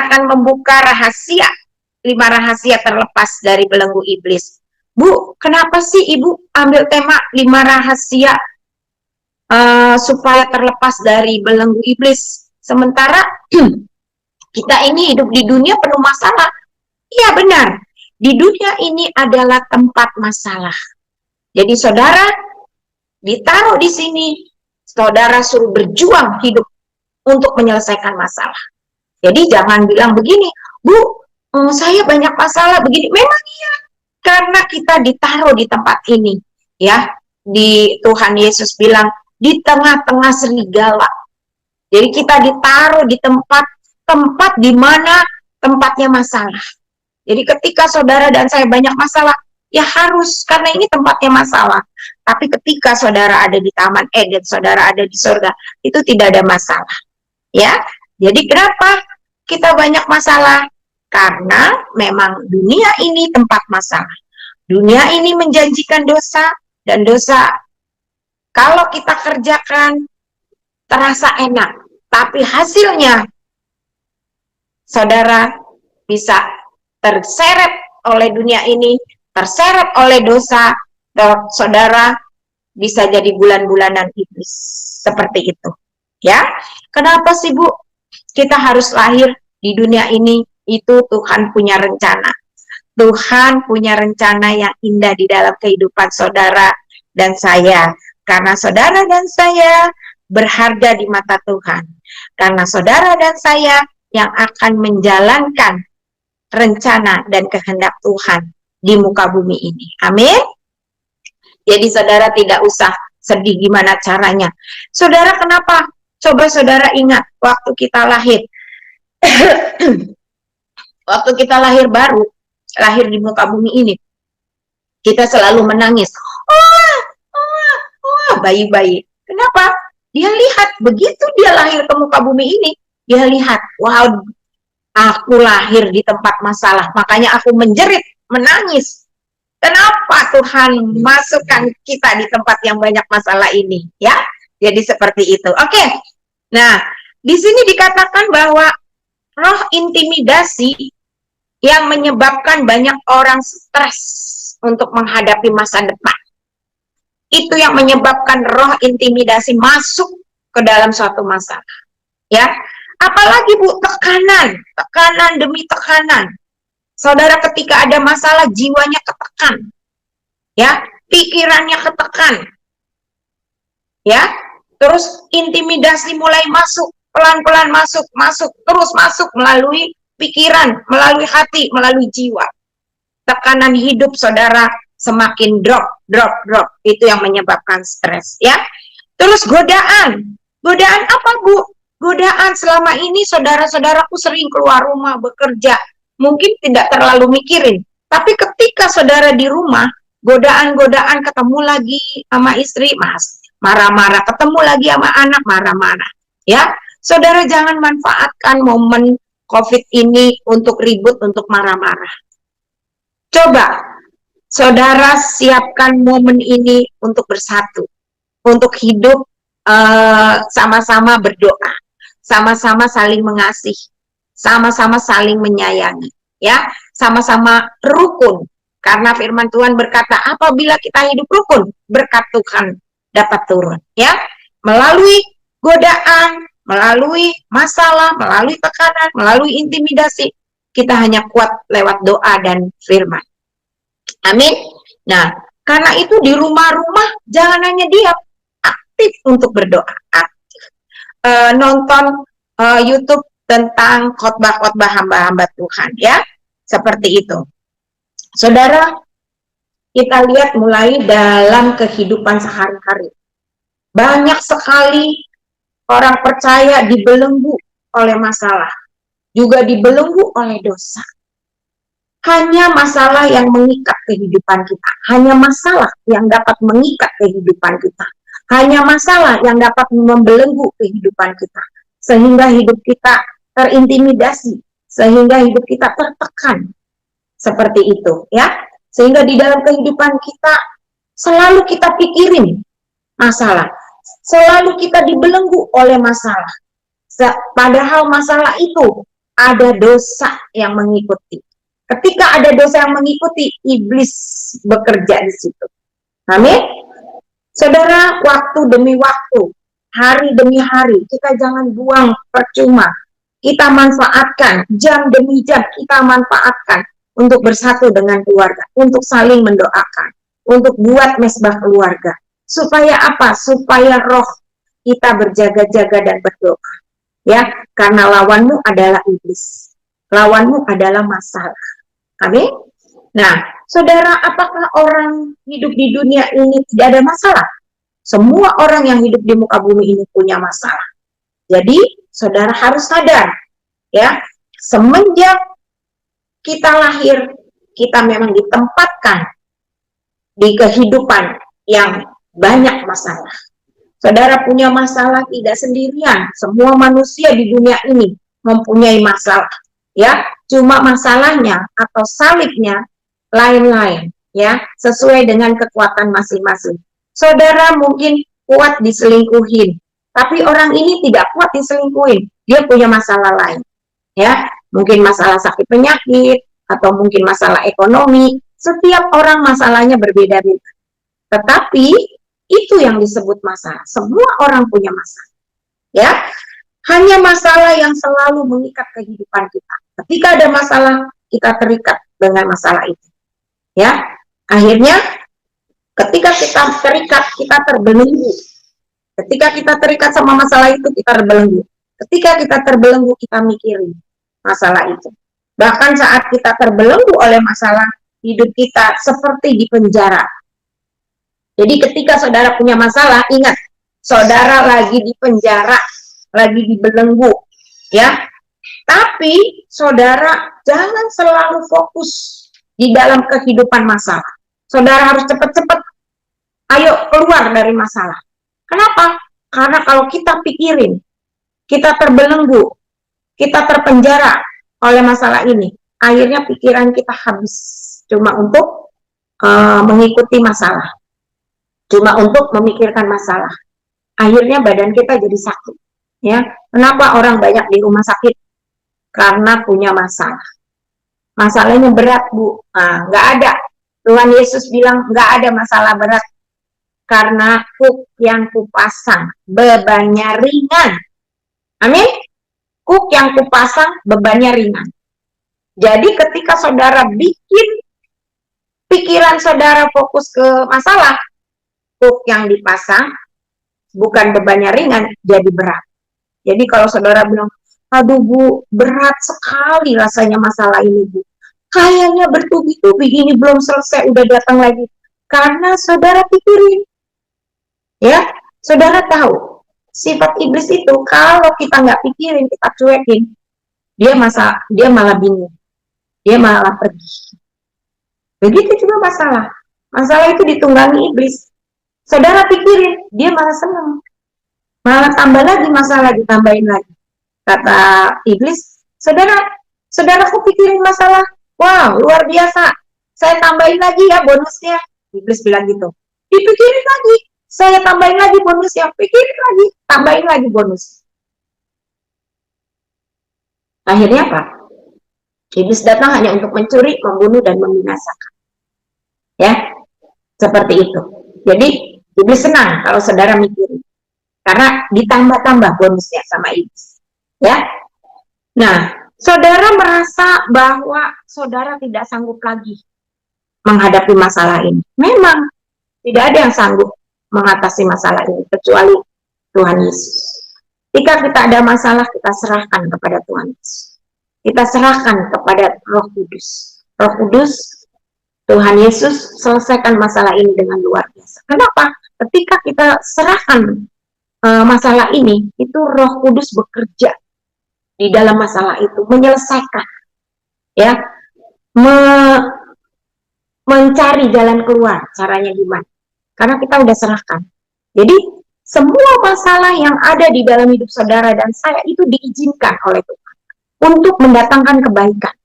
akan membuka rahasia, 5 rahasia terlepas dari belenggu iblis. Bu, kenapa sih Ibu ambil tema 5 rahasia supaya terlepas dari belenggu iblis? Sementara kita ini hidup di dunia penuh masalah. Iya benar, di dunia ini adalah tempat masalah. Jadi saudara ditaruh di sini, saudara suruh berjuang hidup untuk menyelesaikan masalah. Jadi jangan bilang begini, Bu, saya banyak masalah begini. Memang iya, karena kita ditaruh di tempat ini, ya. Di Tuhan Yesus bilang di tengah-tengah serigala. Jadi kita ditaruh di tempat di mana tempatnya masalah. Jadi ketika saudara dan saya banyak masalah, ya harus, karena ini tempatnya masalah. Tapi ketika saudara ada di Taman Eden, saudara ada di surga, itu tidak ada masalah. Ya, jadi kenapa kita banyak masalah? Karena memang dunia ini tempat masalah. Dunia ini menjanjikan dosa, dan dosa kalau kita kerjakan terasa enak, tapi hasilnya saudara bisa terseret oleh dunia ini, terseret oleh dosa, dan saudara bisa jadi bulan-bulanan iblis. Seperti itu. Ya, kenapa sih Bu? Kita harus lahir di dunia ini, itu Tuhan punya rencana. Tuhan punya rencana yang indah di dalam kehidupan saudara dan saya. Karena saudara dan saya berharga di mata Tuhan. Karena saudara dan saya yang akan menjalankan rencana dan kehendak Tuhan di muka bumi ini. Amin. Jadi saudara tidak usah sedih gimana caranya. Saudara kenapa? Coba saudara ingat waktu kita lahir. Waktu kita lahir baru, lahir di muka bumi ini, kita selalu menangis. Bayi-bayi. Kenapa? Dia lihat, begitu dia lahir ke muka bumi ini, dia lihat, wow, aku lahir di tempat masalah, makanya aku menjerit, menangis. Kenapa Tuhan masukkan kita di tempat yang banyak masalah ini? Ya, jadi seperti itu. Oke. Nah, di sini dikatakan bahwa roh intimidasi yang menyebabkan banyak orang stres untuk menghadapi masa depan. Itu yang menyebabkan roh intimidasi masuk ke dalam suatu masalah. Ya, apalagi Bu, tekanan demi tekanan. Saudara ketika ada masalah jiwanya ketekan. Ya, pikirannya ketekan. Ya, terus intimidasi mulai masuk, pelan-pelan masuk, terus masuk melalui pikiran, melalui hati, melalui jiwa. Tekanan hidup saudara semakin drop. Itu yang menyebabkan stres, ya. Terus godaan apa Bu? Godaan selama ini saudara-saudaraku sering keluar rumah bekerja, mungkin tidak terlalu mikirin. Tapi ketika saudara di rumah, godaan-godaan ketemu lagi sama istri, marah-marah, ketemu lagi sama anak, marah-marah. Ya, saudara jangan manfaatkan momen COVID ini untuk ribut, untuk marah-marah. Coba saudara siapkan momen ini untuk bersatu, untuk hidup sama-sama berdoa, sama-sama saling mengasihi, sama-sama saling menyayangi, ya, sama-sama rukun. Karena firman Tuhan berkata, apabila kita hidup rukun, berkat Tuhan dapat turun, ya, melalui godaan, melalui masalah, melalui tekanan, melalui intimidasi, kita hanya kuat lewat doa dan firman. Amin. Nah, karena itu di rumah-rumah jangan hanya diam, aktif untuk berdoa, aktif. Nonton YouTube tentang khotbah-khotbah hamba-hamba Tuhan, ya, seperti itu. Saudara, kita lihat mulai dalam kehidupan sehari-hari. Banyak sekali orang percaya dibelenggu oleh masalah, juga dibelenggu oleh dosa. Hanya masalah yang mengikat kehidupan kita, hanya masalah yang dapat mengikat kehidupan kita, hanya masalah yang dapat membelenggu kehidupan kita, sehingga hidup kita terintimidasi, sehingga hidup kita tertekan, seperti itu, ya. Sehingga di dalam kehidupan kita selalu kita pikirin masalah, selalu kita dibelenggu oleh masalah. Padahal masalah itu ada dosa yang mengikuti. Ketika ada dosa yang mengikuti, iblis bekerja di situ. Amin. Saudara, waktu demi waktu, hari demi hari, kita jangan buang percuma. Kita manfaatkan, jam demi jam kita manfaatkan untuk bersatu dengan keluarga, untuk saling mendoakan, untuk buat mesbah keluarga. Supaya apa? Supaya roh kita berjaga-jaga dan berdoa. Ya, karena lawanmu adalah iblis. Lawanmu adalah masalah. Amin. Nah, saudara, apakah orang hidup di dunia ini tidak ada masalah? Semua orang yang hidup di muka bumi ini punya masalah. Jadi, saudara harus sadar, ya, semenjak kita lahir, kita memang ditempatkan di kehidupan yang banyak masalah. Saudara punya masalah tidak sendirian. Semua manusia di dunia ini mempunyai masalah, ya. Cuma masalahnya atau salibnya lain-lain, ya, sesuai dengan kekuatan masing-masing. Saudara mungkin kuat diselingkuhin, tapi orang ini tidak kuat diselingkuhin. Dia punya masalah lain, ya. Mungkin masalah sakit penyakit atau mungkin masalah ekonomi. Setiap orang masalahnya berbeda-beda. Tetapi itu yang disebut masalah. Semua orang punya masalah, ya. Hanya masalah yang selalu mengikat kehidupan kita. Ketika ada masalah, kita terikat dengan masalah itu, ya. Akhirnya, ketika kita terikat, kita terbelenggu. Ketika kita terikat sama masalah itu, kita terbelenggu. Ketika kita terbelenggu, kita mikirin masalah itu. Bahkan saat kita terbelenggu oleh masalah, hidup kita seperti di penjara. Jadi ketika saudara punya masalah, ingat, saudara lagi di penjara, lagi dibelenggu, ya. Tapi saudara jangan selalu fokus di dalam kehidupan masalah. Saudara harus cepat-cepat, ayo keluar dari masalah. Kenapa? Karena kalau kita pikirin, kita terbelenggu, kita terpenjara oleh masalah ini, akhirnya pikiran kita habis cuma untuk mengikuti masalah. Cuma untuk memikirkan masalah. Akhirnya badan kita jadi sakit. Ya, kenapa orang banyak di rumah sakit? Karena punya masalah. Masalahnya berat, Bu. Nah, nggak ada. Tuhan Yesus bilang nggak ada masalah berat. Karena kuk yang kupasang bebannya ringan. Amin. Kuk yang kupasang bebannya ringan. Jadi ketika saudara bikin pikiran saudara fokus ke masalah, kuk yang dipasang bukan bebannya ringan, jadi berat. Jadi kalau saudara bilang, aduh Bu, berat sekali rasanya masalah ini Bu. Kayaknya bertubi-tubi ini belum selesai, udah datang lagi. Karena saudara pikirin. Ya, saudara tahu, sifat iblis itu kalau kita nggak pikirin, kita cuekin, dia malah bingung. Dia malah pergi. Begitu juga masalah. Masalah itu ditunggangi iblis. Saudara pikirin, dia malah senang. Malah tambah lagi masalah, ditambahin lagi. Kata iblis, saudara kok pikirin masalah? Wow, luar biasa. Saya tambahin lagi ya bonusnya. Iblis bilang gitu. Dipikirin lagi. Saya tambahin lagi bonusnya. Pikirin lagi. Tambahin lagi bonus. Akhirnya apa? Iblis datang hanya untuk mencuri, membunuh, dan membinasakan. Ya, seperti itu. Jadi, iblis senang kalau saudara mikirin. Karena ditambah-tambah bonusnya sama iblis. Ya. Nah, saudara merasa bahwa saudara tidak sanggup lagi menghadapi masalah ini. Memang tidak ada yang sanggup mengatasi masalah ini kecuali Tuhan Yesus. Jika kita ada masalah, kita serahkan kepada Tuhan Yesus. Kita serahkan kepada Roh Kudus. Roh Kudus, Tuhan Yesus selesaikan masalah ini dengan luar biasa. Kenapa? Ketika kita serahkan masalah ini, itu Roh Kudus bekerja di dalam masalah itu, menyelesaikan, ya, mencari jalan keluar. Caranya gimana? Karena kita udah serahkan. Jadi semua masalah yang ada di dalam hidup saudara dan saya itu diizinkan oleh Tuhan untuk mendatangkan kebaikan.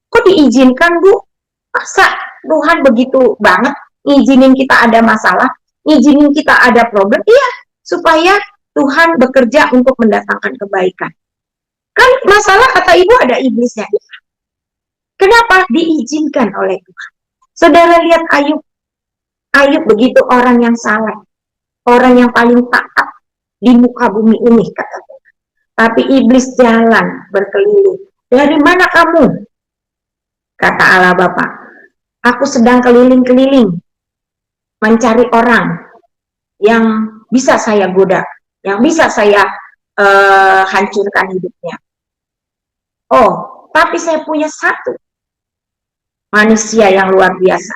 Kok diizinkan, Bu? Masa Tuhan begitu banget ngizinin kita ada masalah, ngizinin kita ada problem? Iya, supaya Tuhan bekerja untuk mendatangkan kebaikan. Kan masalah kata ibu ada iblisnya. Kenapa? Diizinkan oleh Tuhan. Saudara lihat Ayub. Ayub begitu orang yang saleh. Orang yang paling taat di muka bumi ini, kata Tuhan. Tapi iblis jalan berkeliling. Dari mana kamu? Kata Allah Bapa. Aku sedang keliling-keliling mencari orang yang bisa saya goda, yang bisa saya hancurkan hidupnya. Oh, tapi saya punya satu manusia yang luar biasa.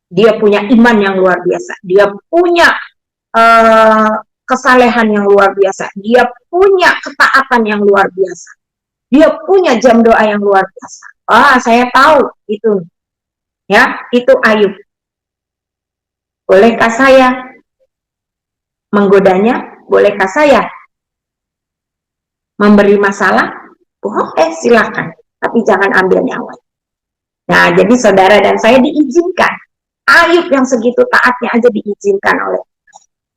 Dia punya iman yang luar biasa. Dia punya kesalehan yang luar biasa. Dia punya ketaatan yang luar biasa. Dia punya jam doa yang luar biasa. Saya tahu itu. Ya, itu Ayub. Bolehkah saya menggodanya? Bolehkah saya memberi masalah? Silakan. Tapi jangan ambil nyawa. Nah, jadi saudara dan saya diizinkan. Ayub yang segitu taatnya aja diizinkan oleh.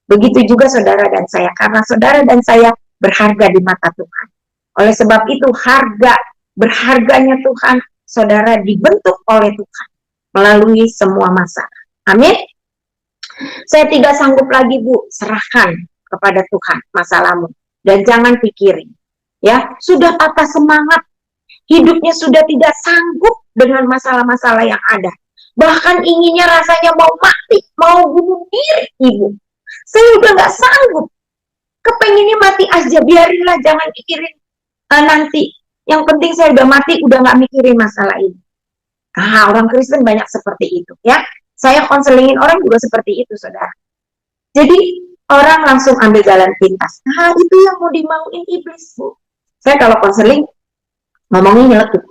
Begitu juga saudara dan saya. Karena saudara dan saya berharga di mata Tuhan. Oleh sebab itu berharganya Tuhan, saudara dibentuk oleh Tuhan melalui semua masa. Amin. Saya tidak sanggup lagi, Bu. Serahkan kepada Tuhan masalahmu. Dan jangan pikirin. Ya, sudah patah semangat. Hidupnya sudah tidak sanggup dengan masalah-masalah yang ada. Bahkan inginnya rasanya mau mati, mau bunuh diri, Ibu. Saya udah gak sanggup. Kepenginnya mati aja, biarinlah, jangan pikirin nanti. Yang penting saya udah mati, udah gak mikirin masalah ini. Orang Kristen banyak seperti itu, ya. Saya konselingin orang juga seperti itu, saudara. Jadi orang langsung ambil jalan pintas. Itu yang mau dimauin iblis, Bu. Saya kalau konseling ngomongin nyeletuk.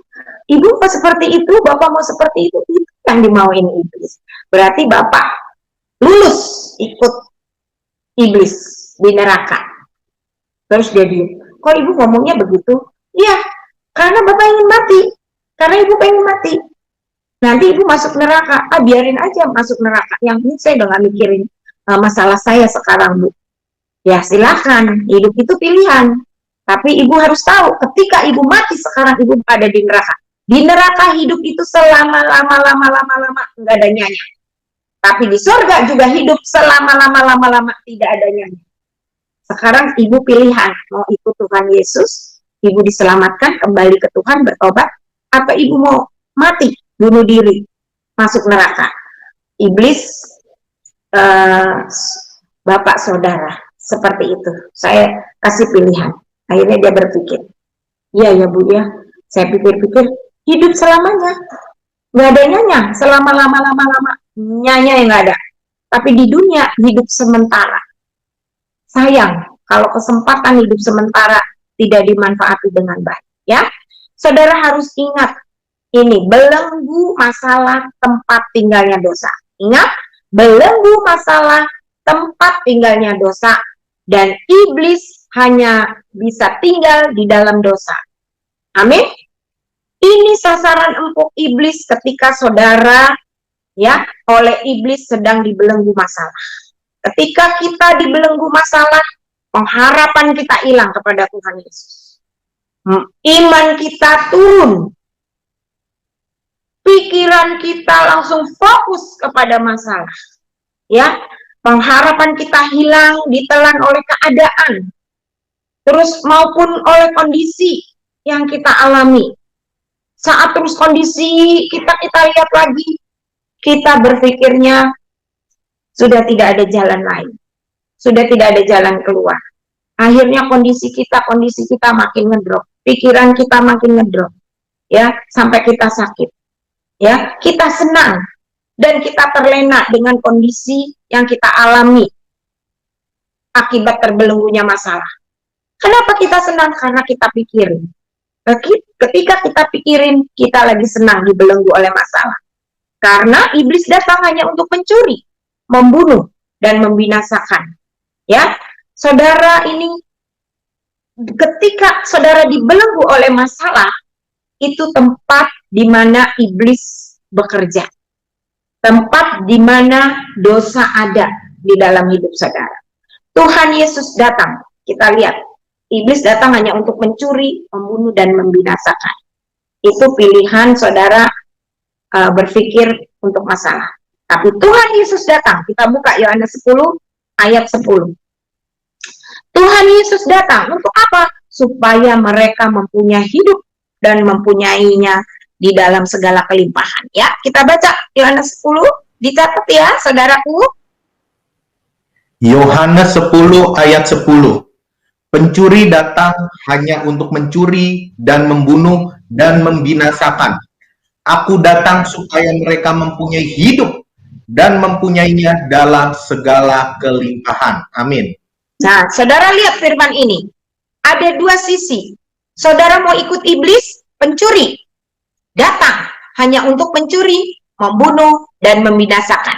Ibu mau seperti itu, Bapak mau seperti itu yang dimauin iblis. Berarti Bapak lulus ikut iblis di neraka. Terus dia diem. Kok Ibu ngomongnya begitu? Iya, karena Bapak ingin mati. Karena Ibu pengen mati. Nanti Ibu masuk neraka. Biarin aja masuk neraka. Yang ini saya udah gak mikirin masalah saya sekarang, Bu. Ya silakan, hidup itu pilihan. Tapi Ibu harus tahu, ketika Ibu mati sekarang, Ibu ada di neraka. Di neraka hidup itu selama-lama nggak ada nyanyi. Tapi di surga juga hidup selama-lama tidak ada nyanyi. Sekarang Ibu pilihan, mau ikut Tuhan Yesus, Ibu diselamatkan, kembali ke Tuhan, bertobat, atau Ibu mau mati, bunuh diri, masuk neraka. Iblis, Bapak saudara, seperti itu. Saya kasih pilihan. Akhirnya dia berpikir, iya ya Bu ya, saya pikir-pikir, hidup selamanya. Nggak ada nyanya, selama-lama nyanya yang nggak ada. Tapi di dunia, hidup sementara. Sayang, kalau kesempatan hidup sementara tidak dimanfaati dengan baik. Ya, saudara harus ingat, ini belenggu masalah tempat tinggalnya dosa. Ingat, belenggu masalah tempat tinggalnya dosa. Dan iblis hanya bisa tinggal di dalam dosa. Amin. Ini sasaran empuk iblis ketika saudara ya oleh iblis sedang dibelenggu masalah. Ketika kita dibelenggu masalah, pengharapan kita hilang kepada Tuhan Yesus. Iman kita turun. Pikiran kita langsung fokus kepada masalah. Ya, pengharapan kita hilang, ditelan oleh keadaan. Terus maupun oleh kondisi yang kita alami. Saat terus kondisi kita lihat lagi, kita berpikirnya sudah tidak ada jalan lain. Sudah tidak ada jalan keluar. Akhirnya kondisi kita makin ngedrop. Pikiran kita makin ngedrop. Ya, sampai kita sakit. Ya, kita senang dan kita terlena dengan kondisi yang kita alami akibat terbelenggunya masalah. Kenapa kita senang? Karena kita pikirin. Ketika kita pikirin, kita lagi senang dibelenggu oleh masalah. Karena iblis datang hanya untuk mencuri, membunuh, dan membinasakan. Ya, saudara ini, ketika saudara dibelenggu oleh masalah, itu tempat di mana iblis bekerja. Tempat di mana dosa ada di dalam hidup saudara. Tuhan Yesus datang, kita lihat. Iblis datang hanya untuk mencuri, membunuh, dan membinasakan. Itu pilihan saudara berpikir untuk masalah. Tapi Tuhan Yesus datang. Kita buka Yohanes 10 ayat 10. Tuhan Yesus datang untuk apa? Supaya mereka mempunyai hidup dan mempunyainya di dalam segala kelimpahan. Ya, kita baca Yohanes 10, dicatat ya, saudaraku. Yohanes 10 ayat 10. Pencuri datang hanya untuk mencuri dan membunuh dan membinasakan. Aku datang supaya mereka mempunyai hidup dan mempunyainya dalam segala kelimpahan. Amin. Nah, saudara lihat firman ini. Ada dua sisi. Saudara mau ikut iblis, pencuri. Datang hanya untuk mencuri, membunuh, dan membinasakan.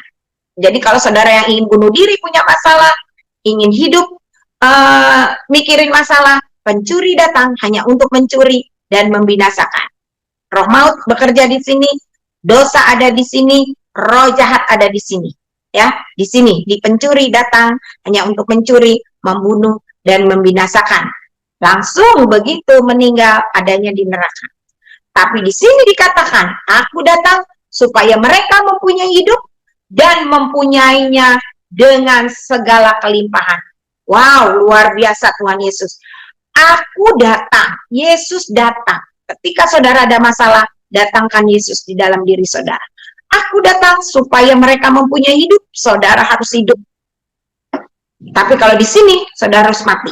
Jadi kalau saudara yang ingin bunuh diri, punya masalah, ingin hidup, mikirin masalah, pencuri datang hanya untuk mencuri dan membinasakan. Roh maut bekerja di sini, dosa ada di sini, roh jahat ada di sini. Ya, di sini, di pencuri datang hanya untuk mencuri, membunuh, dan membinasakan. Langsung begitu meninggal adanya di neraka. Tapi di sini dikatakan, aku datang supaya mereka mempunyai hidup dan mempunyainya dengan segala kelimpahan. Wow, luar biasa Tuhan Yesus. Aku datang, Yesus datang. Ketika saudara ada masalah, datangkan Yesus di dalam diri saudara. Aku datang supaya mereka mempunyai hidup, saudara harus hidup. Tapi kalau di sini, saudara harus mati.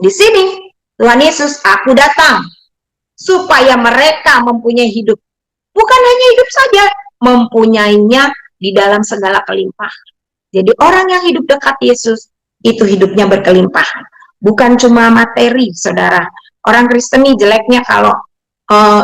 Di sini, Tuhan Yesus, aku datang supaya mereka mempunyai hidup. Bukan hanya hidup saja, mempunyainya di dalam segala kelimpahan. Jadi orang yang hidup dekat Yesus, itu hidupnya berkelimpahan. Bukan cuma materi, saudara. Orang Kristen ini jeleknya kalau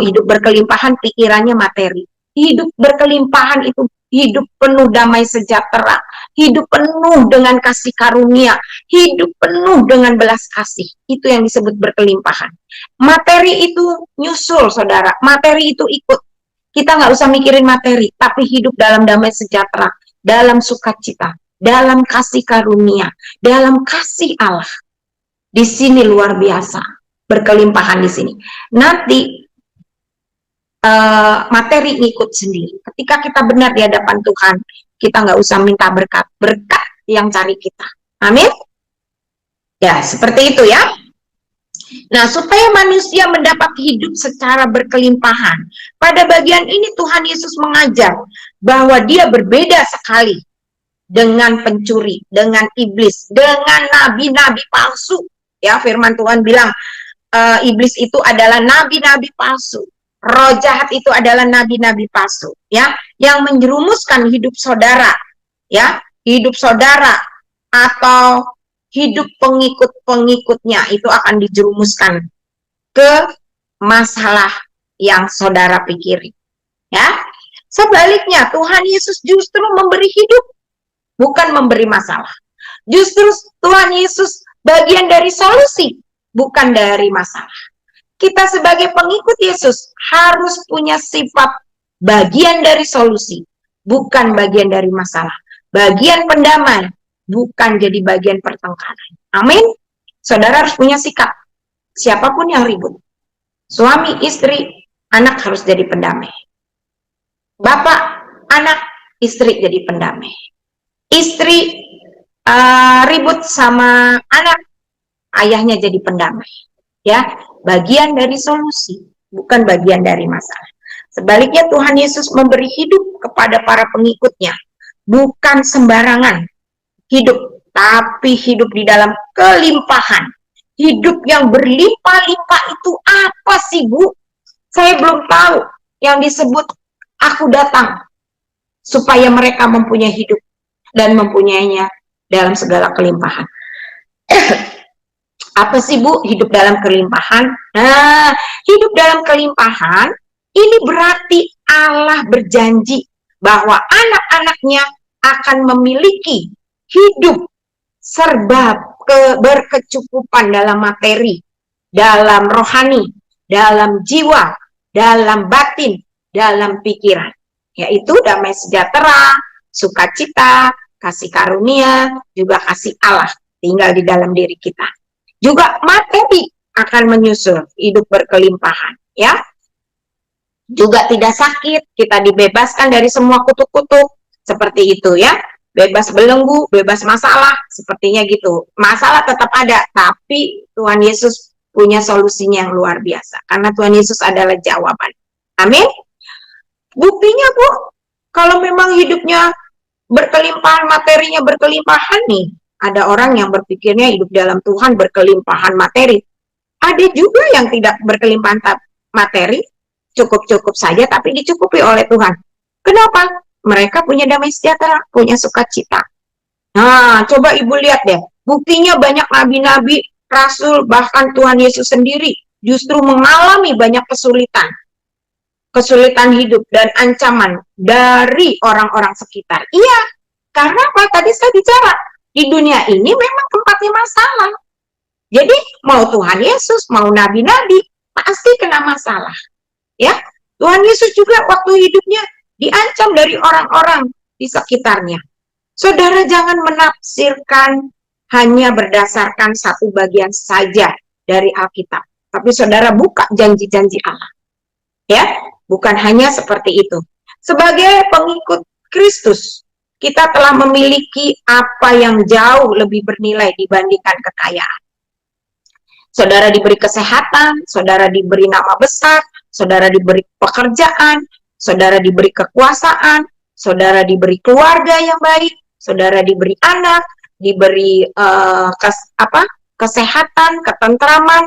hidup berkelimpahan, pikirannya materi. Hidup berkelimpahan itu hidup penuh damai sejahtera, hidup penuh dengan kasih karunia, hidup penuh dengan belas kasih. Itu yang disebut berkelimpahan. Materi itu nyusul, saudara. Materi itu ikut. Kita nggak usah mikirin materi, tapi hidup dalam damai sejahtera, dalam sukacita, dalam kasih karunia, dalam kasih Allah. Di sini luar biasa, berkelimpahan di sini. Nanti materi ngikut sendiri. Ketika kita benar di hadapan Tuhan, kita nggak usah minta berkat, berkat yang cari kita. Amin. Ya, seperti itu ya. Nah, supaya manusia mendapat hidup secara berkelimpahan, pada bagian ini Tuhan Yesus mengajar bahwa dia berbeda sekali dengan pencuri, dengan iblis, dengan nabi-nabi palsu. Ya, firman Tuhan bilang, iblis itu adalah nabi-nabi palsu. Roh jahat itu adalah nabi-nabi palsu, ya, yang menjerumuskan hidup saudara, ya, hidup saudara atau hidup pengikut-pengikutnya itu akan dijerumuskan ke masalah yang saudara pikirin, ya. Sebaliknya, Tuhan Yesus justru memberi hidup, bukan memberi masalah. Justru Tuhan Yesus bagian dari solusi, bukan dari masalah. Kita sebagai pengikut Yesus harus punya sifat bagian dari solusi, bukan bagian dari masalah. Bagian pendamai, bukan jadi bagian pertengkaran. Amin. Saudara harus punya sikap. Siapapun yang ribut, suami, istri, anak harus jadi pendamai. Bapak, anak, istri jadi pendamai. Istri ribut sama anak, ayahnya jadi pendamai. Ya, bagian dari solusi, bukan bagian dari masalah. Sebaliknya Tuhan Yesus memberi hidup kepada para pengikutnya, bukan sembarangan hidup, tapi hidup di dalam kelimpahan. Hidup yang berlimpah-limpah itu apa sih, Bu? Saya belum tahu. Yang disebut aku datang supaya mereka mempunyai hidup dan mempunyainya dalam segala kelimpahan. Apa sih, Bu, hidup dalam kelimpahan? Nah, hidup dalam kelimpahan ini berarti Allah berjanji bahwa anak-anaknya akan memiliki hidup serba berkecukupan dalam materi, dalam rohani, dalam jiwa, dalam batin, dalam pikiran. Yaitu damai sejahtera, sukacita, kasih karunia, juga kasih Allah tinggal di dalam diri kita. Juga materi akan menyusul, hidup berkelimpahan, ya. Juga tidak sakit, kita dibebaskan dari semua kutuk-kutuk, seperti itu ya. Bebas belenggu, bebas masalah, sepertinya gitu. Masalah tetap ada, tapi Tuhan Yesus punya solusinya yang luar biasa. Karena Tuhan Yesus adalah jawaban. Amin. Buktinya, Bu, kalau memang hidupnya berkelimpahan, materinya berkelimpahan nih. Ada orang yang berpikirnya hidup dalam Tuhan berkelimpahan materi. Ada juga yang tidak berkelimpahan materi, cukup-cukup saja, tapi dicukupi oleh Tuhan. Kenapa? Mereka punya damai sejahtera, punya sukacita. Nah, coba Ibu lihat deh. Buktinya banyak nabi-nabi, rasul, bahkan Tuhan Yesus sendiri justru mengalami banyak kesulitan. Kesulitan hidup dan ancaman dari orang-orang sekitar. Iya, karena apa? Tadi saya bicara, di dunia ini memang tempatnya masalah. Jadi, mau Tuhan Yesus, mau nabi-nabi, pasti kena masalah. Ya, Tuhan Yesus juga waktu hidupnya diancam dari orang-orang di sekitarnya. Saudara jangan menafsirkan hanya berdasarkan satu bagian saja dari Alkitab. Tapi saudara buka janji-janji Allah. Ya, bukan hanya seperti itu. Sebagai pengikut Kristus, kita telah memiliki apa yang jauh lebih bernilai dibandingkan kekayaan. Saudara diberi kesehatan, saudara diberi nama besar, saudara diberi pekerjaan, saudara diberi kekuasaan, saudara diberi keluarga yang baik, saudara diberi anak, diberi kesehatan, ketentraman,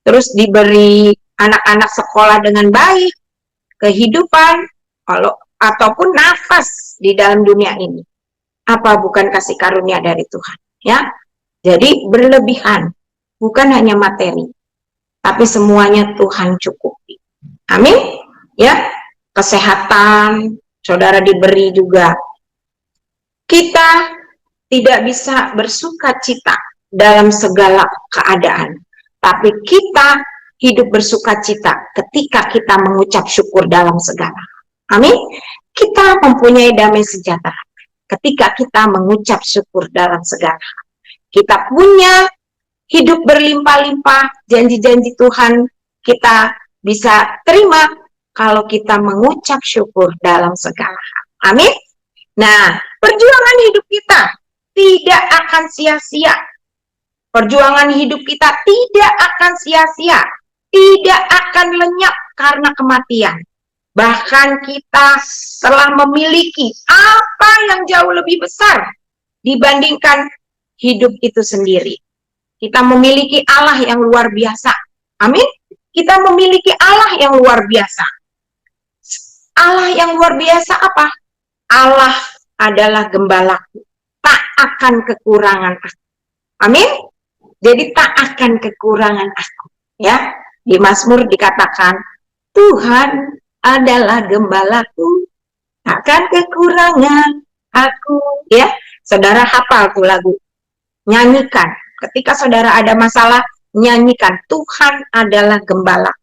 terus diberi anak-anak sekolah dengan baik, kehidupan, ataupun nafas di dalam dunia ini. Apa bukan kasih karunia dari Tuhan? Ya, jadi berlebihan, bukan hanya materi, tapi semuanya Tuhan cukupi. Amin. Ya, kesehatan, saudara diberi juga. Kita tidak bisa bersuka cita dalam segala keadaan, tapi kita hidup bersuka cita ketika kita mengucap syukur dalam segala. Amin. Kita mempunyai damai sejahtera ketika kita mengucap syukur dalam segala. Kita punya hidup berlimpah-limpah, janji-janji Tuhan kita bisa terima kalau kita mengucap syukur dalam segala hal. Amin. Nah, perjuangan hidup kita tidak akan sia-sia. Perjuangan hidup kita tidak akan sia-sia, tidak akan lenyap karena kematian. Bahkan kita telah memiliki apa yang jauh lebih besar dibandingkan hidup itu sendiri. Kita memiliki Allah yang luar biasa. Amin. Kita memiliki Allah yang luar biasa. Allah yang luar biasa apa? Allah adalah gembalaku. Tak akan kekurangan aku. Amin. Jadi tak akan kekurangan aku. Ya, di Mazmur dikatakan, Tuhan adalah gembalaku, takkan kekurangan aku. Ya, saudara hafal tuh lagu. Nyanyikan. Ketika saudara ada masalah, nyanyikan, Tuhan adalah gembala.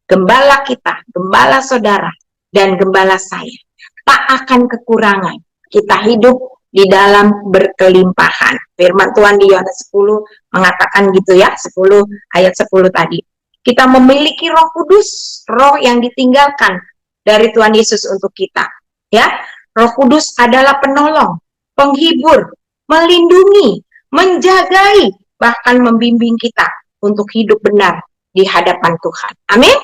Gembala kita, gembala saudara, dan gembala saya. Tak akan kekurangan. Kita hidup di dalam berkelimpahan. Firman Tuhan di Yohanes 10 mengatakan gitu ya, 10 ayat 10 tadi. Kita memiliki Roh Kudus, roh yang ditinggalkan dari Tuhan Yesus untuk kita. Ya, Roh Kudus adalah penolong, penghibur, melindungi, menjagai, bahkan membimbing kita untuk hidup benar di hadapan Tuhan. Amin.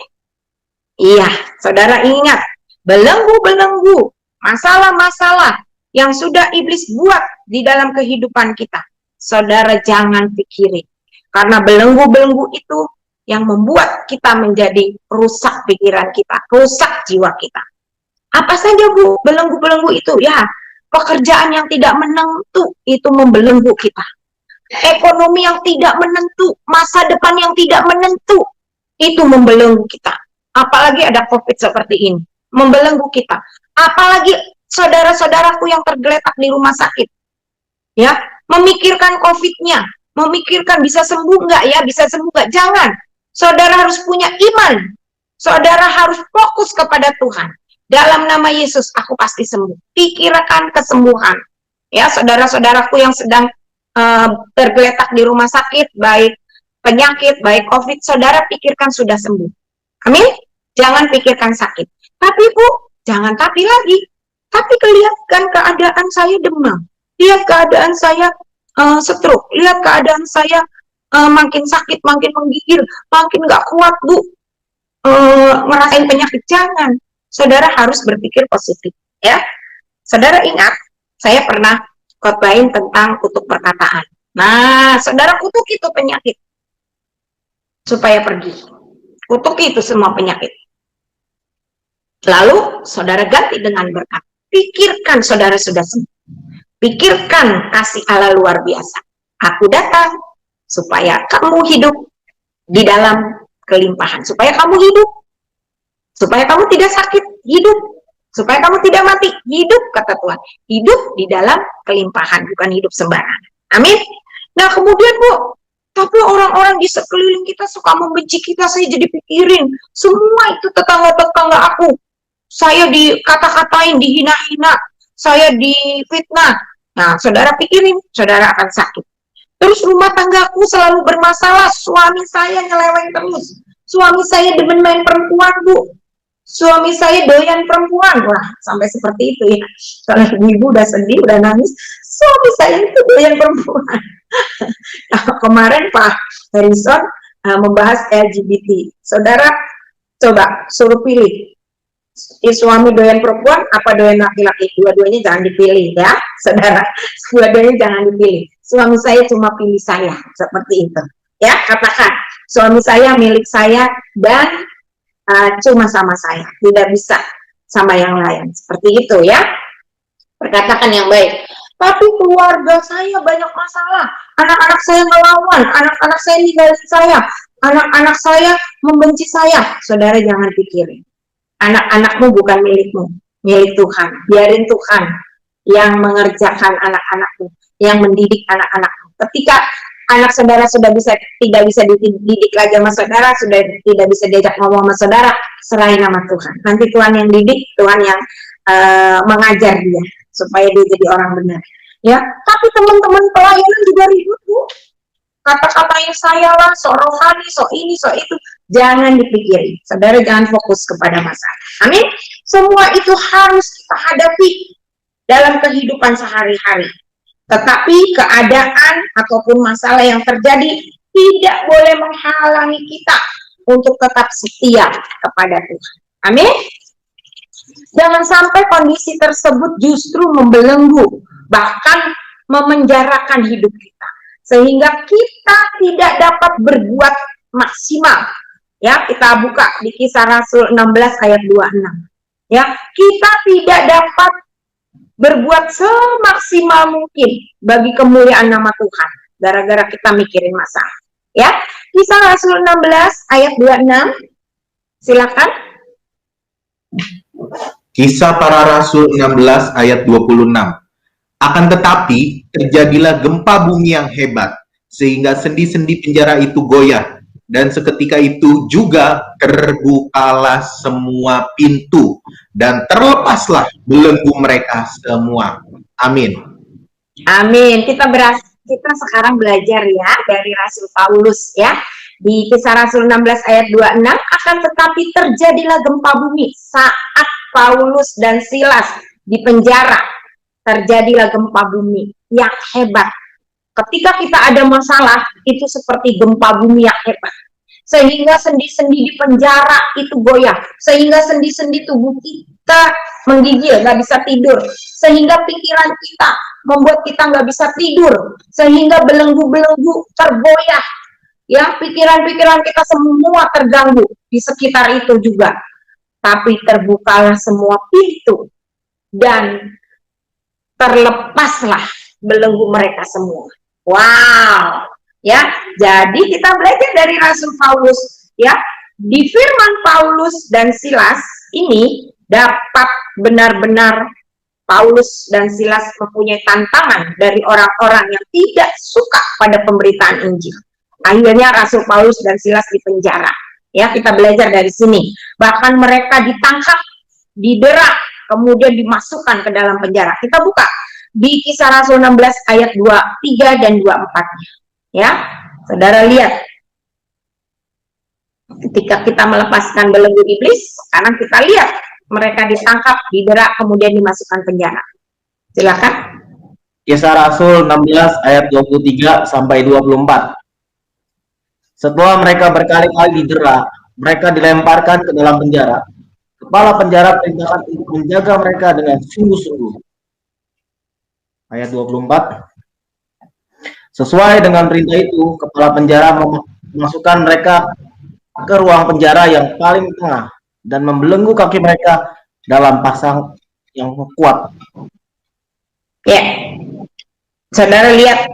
Iya, saudara ingat, belenggu-belenggu, masalah-masalah yang sudah iblis buat di dalam kehidupan kita. Saudara jangan pikirin. Karena belenggu-belenggu itu yang membuat kita menjadi rusak pikiran kita, rusak jiwa kita. Apa saja, Bu, belenggu-belenggu itu? Ya, pekerjaan yang tidak menentu itu membelenggu kita. Ekonomi yang tidak menentu, masa depan yang tidak menentu, itu membelenggu kita. Apalagi ada COVID seperti ini, membelenggu kita. Apalagi saudara-saudaraku yang tergeletak di rumah sakit, ya, memikirkan COVID-nya, memikirkan bisa sembuh nggak ya, bisa sembuh nggak. Jangan, saudara harus punya iman, saudara harus fokus kepada Tuhan. Dalam nama Yesus, aku pasti sembuh. Pikirkan kesembuhan. Ya, saudara-saudaraku yang sedang tergeletak di rumah sakit, baik penyakit, baik COVID, saudara pikirkan sudah sembuh. Amin. Jangan pikirkan sakit. Tapi Bu, jangan tapi lagi. Tapi kelihatan keadaan saya demam. Lihat keadaan saya stroke. Lihat keadaan saya makin sakit, makin menggigil, makin nggak kuat Bu. Ngerasain penyakit. Jangan. Saudara harus berpikir positif. Ya. Saudara ingat, saya pernah khotbahin tentang kutuk perkataan. Nah, saudara kutuk itu penyakit supaya pergi. Kutuk itu semua penyakit. Lalu saudara ganti dengan berkat. Pikirkan saudara sudah sembuh. Pikirkan kasih Allah luar biasa. Aku datang supaya kamu hidup di dalam kelimpahan. Supaya kamu hidup. Supaya kamu tidak sakit, hidup. Supaya kamu tidak mati, hidup, kata Tuhan. Hidup di dalam kelimpahan, bukan hidup sembarangan. Amin. Nah, kemudian Bu, tapi orang-orang di sekeliling kita suka membenci kita. Saya jadi pikirin, semua itu tetangga-tetangga aku. Saya dikata-katain, dihina-hina. Saya difitnah. Nah, saudara pikirin, saudara akan sakit. Terus rumah tanggaku selalu bermasalah. Suami saya nyeleweng terus. Suami saya demen main perempuan, Bu. Suami saya doyan perempuan. Wah, sampai seperti itu ya. Kalau ibu udah sedih, udah nangis. Suami saya itu doyan perempuan. Nah, kemarin Pak Harrison membahas LGBT. Saudara, coba suruh pilih. Suami doyan perempuan, apa doyan laki-laki? Dua-duanya jangan dipilih ya, saudara. Dua-duanya jangan dipilih. Suami saya cuma pilih saya, seperti itu. Ya, katakan, suami saya milik saya dan cuma sama saya, tidak bisa sama yang lain. Seperti itu ya. Perkatakan yang baik. Tapi keluarga saya banyak masalah. Anak-anak saya ngelawan, anak-anak saya ninggalin saya, anak-anak saya membenci saya. Saudara jangan pikirin. Anak-anakmu bukan milikmu, milik Tuhan. Biarin Tuhan yang mengerjakan anak-anakmu, yang mendidik anak-anakmu. Ketika anak saudara sudah tidak bisa dididik lagi sama saudara, sudah tidak bisa diajak ngomong sama saudara, serahin nama Tuhan. Nanti Tuhan yang didik, Tuhan yang mengajar dia supaya dia jadi orang benar. Ya, tapi teman-teman pelayanan juga ribut Bu. Kata-katain saya lah, sok rohani, sok ini, sok itu. Jangan dipikirin. Saudara jangan fokus kepada masalah. Amin. Semua itu harus kita hadapi dalam kehidupan sehari-hari. Tetapi keadaan ataupun masalah yang terjadi tidak boleh menghalangi kita untuk tetap setia kepada Tuhan. Amin. Jangan sampai kondisi tersebut justru membelenggu, bahkan memenjarakan hidup kita. Sehingga kita tidak dapat berbuat maksimal. Ya, kita buka di Kisah Rasul 16 ayat 26. Ya, kita tidak dapat berbuat semaksimal mungkin bagi kemuliaan nama Tuhan gara-gara kita mikirin masalah. Ya, Kisah Rasul 16 ayat 26. Silakan. Kisah Para Rasul 16 ayat 26. Akan tetapi terjadilah gempa bumi yang hebat sehingga sendi-sendi penjara itu goyah, dan seketika itu juga terbukalah semua pintu dan terlepaslah belenggu mereka semua. Amin. Amin. Kita sekarang belajar ya dari Rasul Paulus ya. Di Kisah Rasul 16 ayat 26, akan tetapi terjadilah gempa bumi saat Paulus dan Silas di penjara. Terjadilah gempa bumi yang hebat. Ketika kita ada masalah, itu seperti gempa bumi yang hebat. Sehingga sendi-sendi di penjara itu goyah. Sehingga sendi-sendi tubuh kita menggigil, nggak bisa tidur. Sehingga pikiran kita membuat kita nggak bisa tidur. Sehingga belenggu-belenggu tergoyah. Ya, pikiran-pikiran kita semua terganggu di sekitar itu juga. Tapi terbukalah semua pintu dan terlepaslah belenggu mereka semua. Wow, ya. Jadi kita belajar dari Rasul Paulus, ya. Di firman Paulus dan Silas ini dapat benar-benar Paulus dan Silas mempunyai tantangan dari orang-orang yang tidak suka pada pemberitaan Injil. Akhirnya Rasul Paulus dan Silas dipenjara. Ya, kita belajar dari sini. Bahkan mereka ditangkap, didera, kemudian dimasukkan ke dalam penjara. Kita buka di Kisah Rasul 16 ayat 23 dan 24. Ya, saudara lihat. Ketika kita melepaskan belenggu iblis, sekarang kita lihat mereka ditangkap, didera, kemudian dimasukkan penjara. Silakan. Kisah Rasul 16 ayat 23 sampai 24. Setelah mereka berkali-kali didera, mereka dilemparkan ke dalam penjara. Kepala penjara perintahkan untuk menjaga mereka dengan sungguh-sungguh. Ayat 24. Sesuai dengan perintah itu, kepala penjara memasukkan mereka ke ruang penjara yang paling tengah dan membelenggu kaki mereka dalam pasang yang kuat. Ya, saudara lihat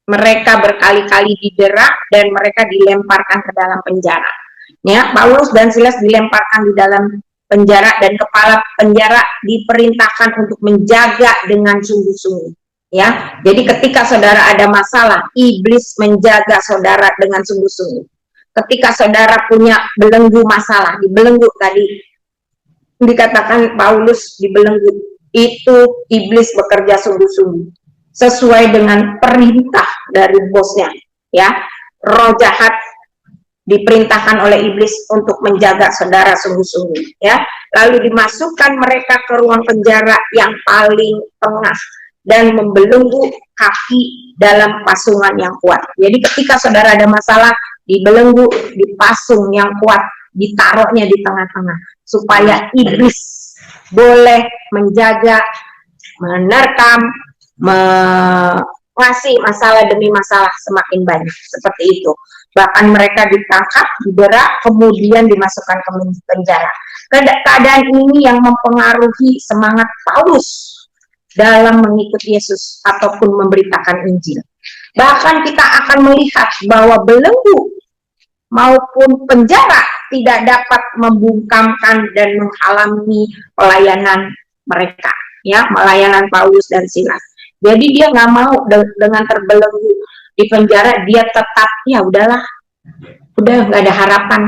mereka berkali-kali didera dan mereka dilemparkan ke dalam penjara. Ya, Paulus dan Silas dilemparkan di dalam penjara dan kepala penjara diperintahkan untuk menjaga dengan sungguh-sungguh. Ya, jadi ketika saudara ada masalah, iblis menjaga saudara dengan sungguh-sungguh. Ketika saudara punya belenggu masalah, dibelenggu tadi dikatakan Paulus dibelenggu, itu iblis bekerja sungguh-sungguh sesuai dengan perintah dari bosnya. Ya, roh jahat diperintahkan oleh iblis untuk menjaga saudara sungguh-sungguh. Ya, lalu dimasukkan mereka ke ruang penjara yang paling tengah dan membelenggu kaki dalam pasungan yang kuat. Jadi ketika saudara ada masalah, dibelenggu, dipasung yang kuat, ditaruhnya di tengah-tengah, supaya iblis boleh menjaga, menerkam, mengasih masalah demi masalah semakin banyak. Seperti itu. Bahkan mereka ditangkap, didera, kemudian dimasukkan ke penjara. Keadaan ini yang mempengaruhi semangat Paulus dalam mengikuti Yesus ataupun memberitakan Injil. Bahkan kita akan melihat bahwa belenggu maupun penjara tidak dapat membungkamkan dan menghalangi pelayanan mereka, ya, pelayanan Paulus dan Silas. Jadi dia nggak mau dengan terbelenggu di penjara, dia tetap, ya udahlah, udah nggak ada harapan,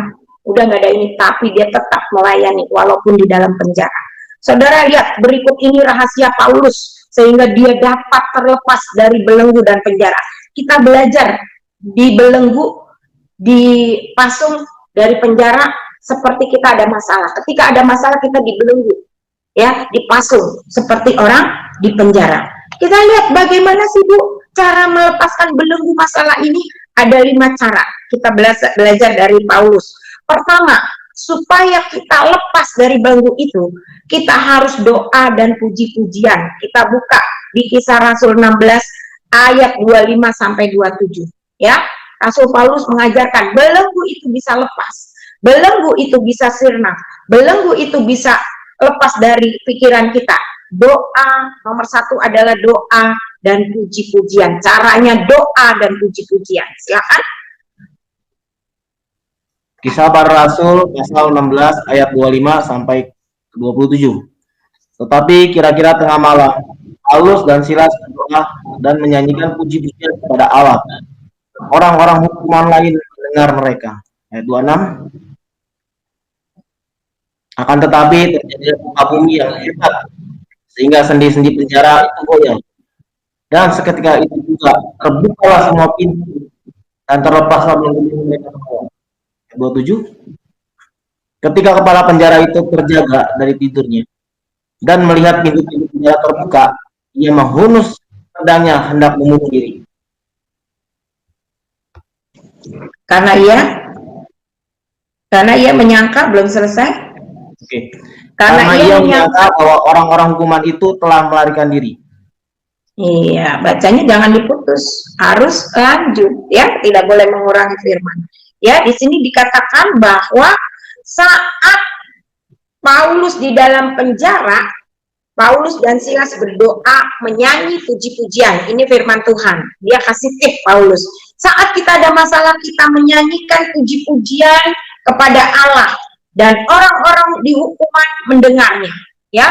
udah nggak ada ini, tapi dia tetap melayani walaupun di dalam penjara. Saudara lihat berikut ini rahasia Paulus sehingga dia dapat terlepas dari belenggu dan penjara. Kita belajar dibelenggu, dipasung dari penjara seperti kita ada masalah. Ketika ada masalah kita dibelenggu, ya, dipasung seperti orang di penjara. Kita lihat bagaimana sih Bu cara melepaskan belenggu masalah ini. Ada 5 cara kita belajar dari Paulus. Pertama, supaya kita lepas dari belenggu itu, kita harus doa dan puji-pujian. Kita buka di Kisah Rasul 16 ayat 25 sampai 27, ya. Rasul Paulus mengajarkan belenggu itu bisa lepas, belenggu itu bisa sirna, belenggu itu bisa lepas dari pikiran kita. Doa nomor 1 adalah doa dan puji-pujian. Caranya doa dan puji-pujian. Silakan. Kisah Para Rasul pasal 16 ayat 25 sampai 27. Tetapi kira-kira tengah malam, Paulus dan Silas berdoa dan menyanyikan puji-pujian kepada Allah. Orang-orang hukuman lain mendengar mereka. Ayat 26. Akan tetapi terjadi gempa bumi yang hebat, sehingga sendi-sendi penjara itu goyang. Dan seketika itu juga terbukalah semua pintu dan terlepaslah belenggu mereka semua. 27. Ketika kepala penjara itu terjaga dari tidurnya dan melihat pintu-pintu penjara terbuka, ia menghunus pedangnya hendak membunuh diri. Karena ia menyangka belum selesai. Oke. Karena ia menyangka bahwa orang-orang hukuman itu telah melarikan diri. Iya, bacanya jangan diputus, harus lanjut, ya, tidak boleh mengurangi firman. Ya, di sini dikatakan bahwa saat Paulus di dalam penjara, Paulus dan Silas berdoa, menyanyi puji-pujian. Ini firman Tuhan. Dia kasih tip Paulus. Saat kita ada masalah, kita menyanyikan puji-pujian kepada Allah dan orang-orang di hukuman mendengarnya. Ya,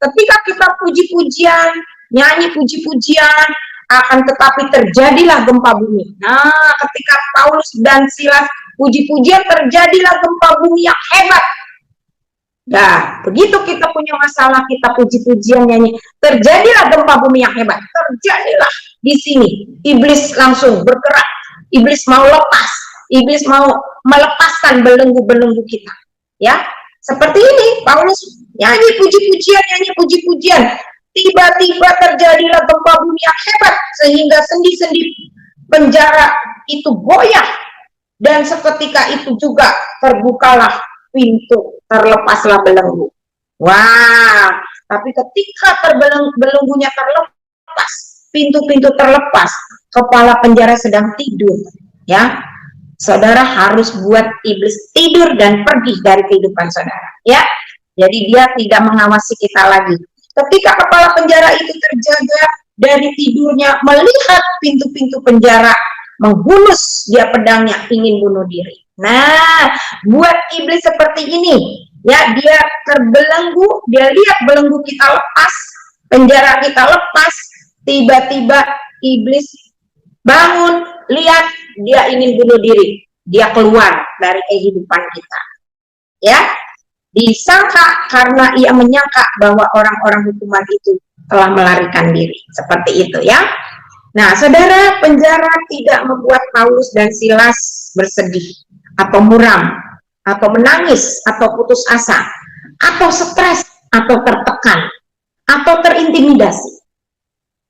ketika kita puji-pujian, nyanyi puji-pujian, akan tetapi terjadilah gempa bumi. Nah, ketika Paulus dan Silas puji-pujian, terjadilah gempa bumi yang hebat. Nah, begitu kita punya masalah, kita puji-pujian nyanyi, terjadilah gempa bumi yang hebat. Terjadilah di sini. Iblis langsung bergerak. Iblis mau lepas. Iblis mau melepaskan belenggu-belenggu kita. Ya, seperti ini Paulus nyanyi puji-pujian. Tiba-tiba terjadilah gempa bumi yang hebat sehingga sendi-sendi penjara itu goyah, dan seketika itu juga terbukalah pintu, terlepaslah belenggu. Wah, tapi ketika belenggunya terlepas, pintu-pintu terlepas, kepala penjara sedang tidur, ya. Saudara harus buat iblis tidur dan pergi dari kehidupan saudara, ya. Jadi dia tidak mengawasi kita lagi. Ketika kepala penjara itu terjaga dari tidurnya, melihat pintu-pintu penjara, menghunus dia pedangnya, ingin bunuh diri. Nah, buat iblis seperti ini, ya, dia terbelenggu, dia lihat belenggu kita lepas, penjara kita lepas, tiba-tiba iblis bangun, lihat, dia ingin bunuh diri, dia keluar dari kehidupan kita, ya. Disangka karena ia menyangka bahwa orang-orang hukuman itu telah melarikan diri, seperti itu, ya. Nah, saudara, penjara tidak membuat Paulus dan Silas bersedih atau muram atau menangis atau putus asa atau stres atau tertekan atau terintimidasi.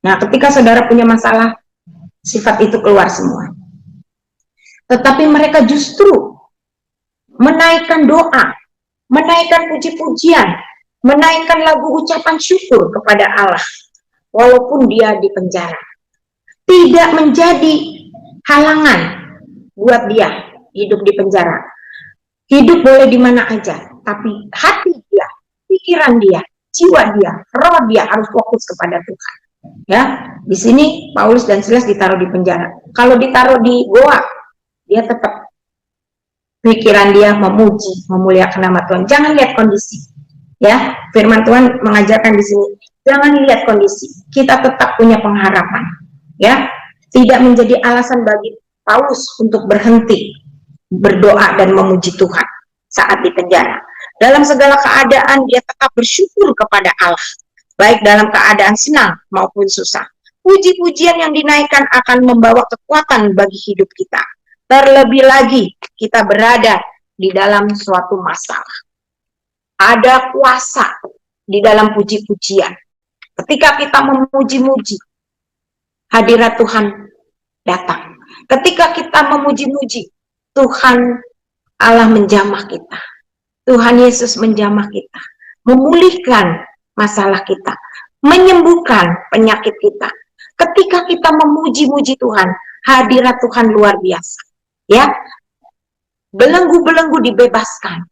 Nah, ketika saudara punya masalah, sifat itu keluar semua. Tetapi mereka justru menaikkan doa, menaikkan puji-pujian, menaikkan lagu ucapan syukur kepada Allah, walaupun dia di penjara. Tidak menjadi halangan buat dia hidup di penjara. Hidup boleh di mana aja, tapi hati dia, pikiran dia, jiwa dia, roh dia harus fokus kepada Tuhan. Ya, di sini Paulus dan Silas ditaruh di penjara. Kalau ditaruh di goa, dia tetap pikiran dia memuji, memuliakan nama Tuhan. Jangan lihat kondisi. Ya, firman Tuhan mengajarkan di sini, jangan lihat kondisi. Kita tetap punya pengharapan. Ya, tidak menjadi alasan bagi Paulus untuk berhenti berdoa dan memuji Tuhan saat di penjara. Dalam segala keadaan dia tetap bersyukur kepada Allah, baik dalam keadaan senang maupun susah. Puji-pujian yang dinaikkan akan membawa kekuatan bagi hidup kita. Terlebih lagi kita berada di dalam suatu masalah. Ada kuasa di dalam puji-pujian. Ketika kita memuji-muji, hadirat Tuhan datang. Ketika kita memuji-muji, Tuhan Allah menjamah kita. Tuhan Yesus menjamah kita, memulihkan masalah kita, menyembuhkan penyakit kita. Ketika kita memuji-muji Tuhan, hadirat Tuhan luar biasa. Ya, belenggu-belenggu dibebaskan,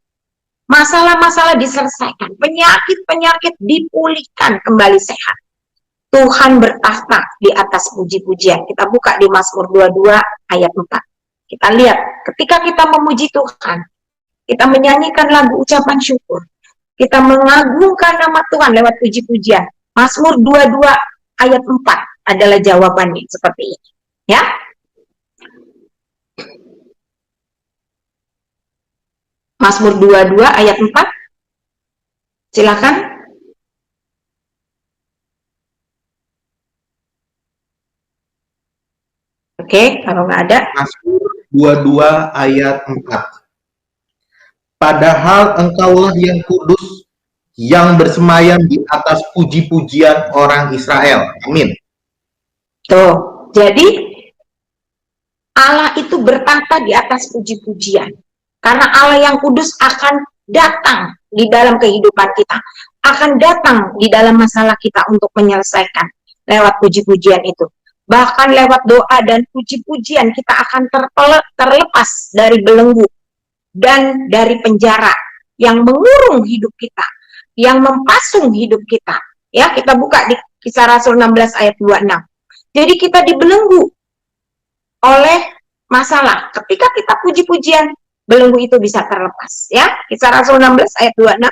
masalah-masalah diselesaikan, penyakit-penyakit dipulihkan kembali sehat. Tuhan bertahta di atas puji-pujian. Kita buka di Mazmur 22 ayat 4. Kita lihat, ketika kita memuji Tuhan, kita menyanyikan lagu ucapan syukur, kita mengagungkan nama Tuhan lewat puji-pujian. Mazmur 22 ayat 4 adalah jawabannya seperti ini. Ya. Mazmur 22 ayat 4. Silakan. Oke, kalau nggak ada. Mazmur 22 ayat 4. Padahal engkaulah yang kudus, yang bersemayam di atas puji-pujian orang Israel. Amin. Tuh, jadi Allah itu bertahta di atas puji-pujian. Karena Allah yang kudus akan datang di dalam kehidupan kita. Akan datang di dalam masalah kita untuk menyelesaikan lewat puji-pujian itu. Bahkan lewat doa dan puji-pujian kita akan terlepas dari belenggu dan dari penjara yang mengurung hidup kita, yang mempasung hidup kita. Ya, kita buka di Kisah Rasul 16 ayat 26. Jadi kita dibelenggu oleh masalah. Ketika kita puji-pujian, belenggu itu bisa terlepas. Ya, Kisah Rasul 16 ayat 26.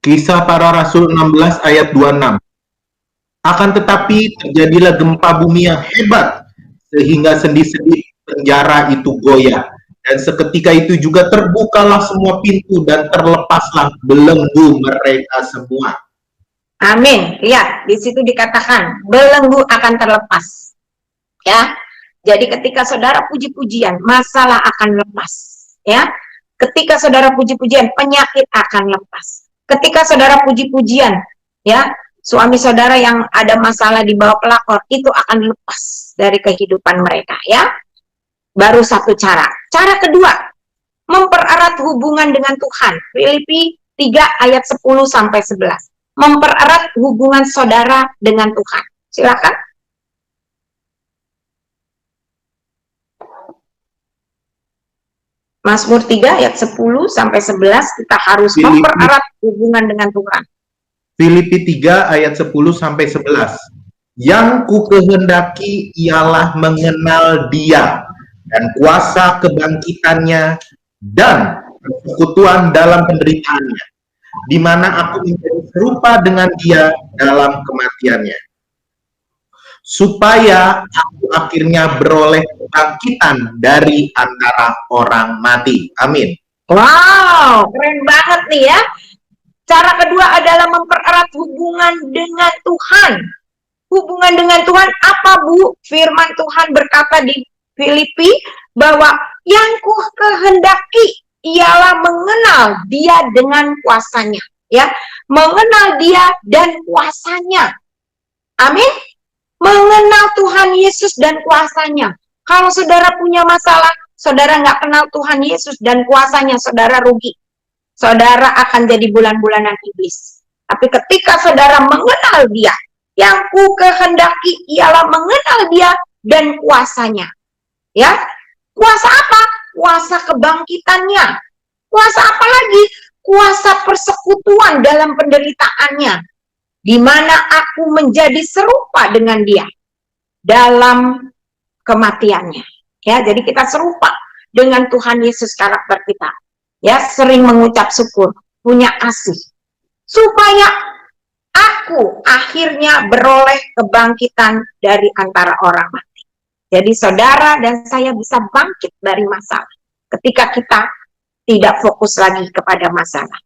Kisah Para Rasul 16 ayat 26. Akan tetapi terjadilah gempa bumi yang hebat, sehingga sendi-sendi penjara itu goyah. Dan seketika itu juga terbukalah semua pintu dan terlepaslah belenggu mereka semua. Amin. Lihat, di situ dikatakan belenggu akan terlepas. Ya, Jadi ketika saudara puji-pujian, masalah akan lepas. Ya, ketika saudara puji-pujian, penyakit akan lepas. Ketika saudara puji-pujian, ya, suami saudara yang ada masalah di bawah pelakor, itu akan lepas dari kehidupan mereka. Ya, baru satu cara. Cara kedua, mempererat hubungan dengan Tuhan. Filipi 3 ayat 10 sampai 11. Mempererat hubungan saudara dengan Tuhan. Silakan. Mazmur 3 ayat 10 sampai 11, kita harus mempererat hubungan dengan Tuhan. Filipi 3 ayat 10 sampai 11. Yang ku kehendaki ialah mengenal Dia dan kuasa kebangkitannya dan persekutuan dalam penderitaannya, di mana aku menjadi serupa dengan Dia dalam kematiannya, supaya aku akhirnya beroleh kebangkitan dari antara orang mati. Amin. Wow, keren banget nih ya. Cara kedua adalah mempererat hubungan dengan Tuhan. Hubungan dengan Tuhan apa, Bu? Firman Tuhan berkata di Filipi bahwa yang ku kehendaki ialah mengenal Dia dengan kuasanya, ya. Mengenal Dia dan kuasanya. Amin. Mengenal Tuhan Yesus dan kuasanya. Kalau saudara punya masalah, saudara nggak kenal Tuhan Yesus dan kuasanya, saudara rugi. Saudara akan jadi bulan-bulanan iblis. Tapi ketika saudara mengenal Dia, yang ku kehendaki ialah mengenal Dia dan kuasanya. Ya, kuasa apa? Kuasa kebangkitannya. Kuasa apa lagi? Kuasa persekutuan dalam penderitaannya, di mana aku menjadi serupa dengan Dia dalam kematiannya. Ya, jadi kita serupa dengan Tuhan Yesus karakter kita. Ya, sering mengucap syukur, punya kasih, supaya aku akhirnya beroleh kebangkitan dari antara orang mati. Jadi saudara dan saya bisa bangkit dari masalah ketika kita tidak fokus lagi kepada masalah.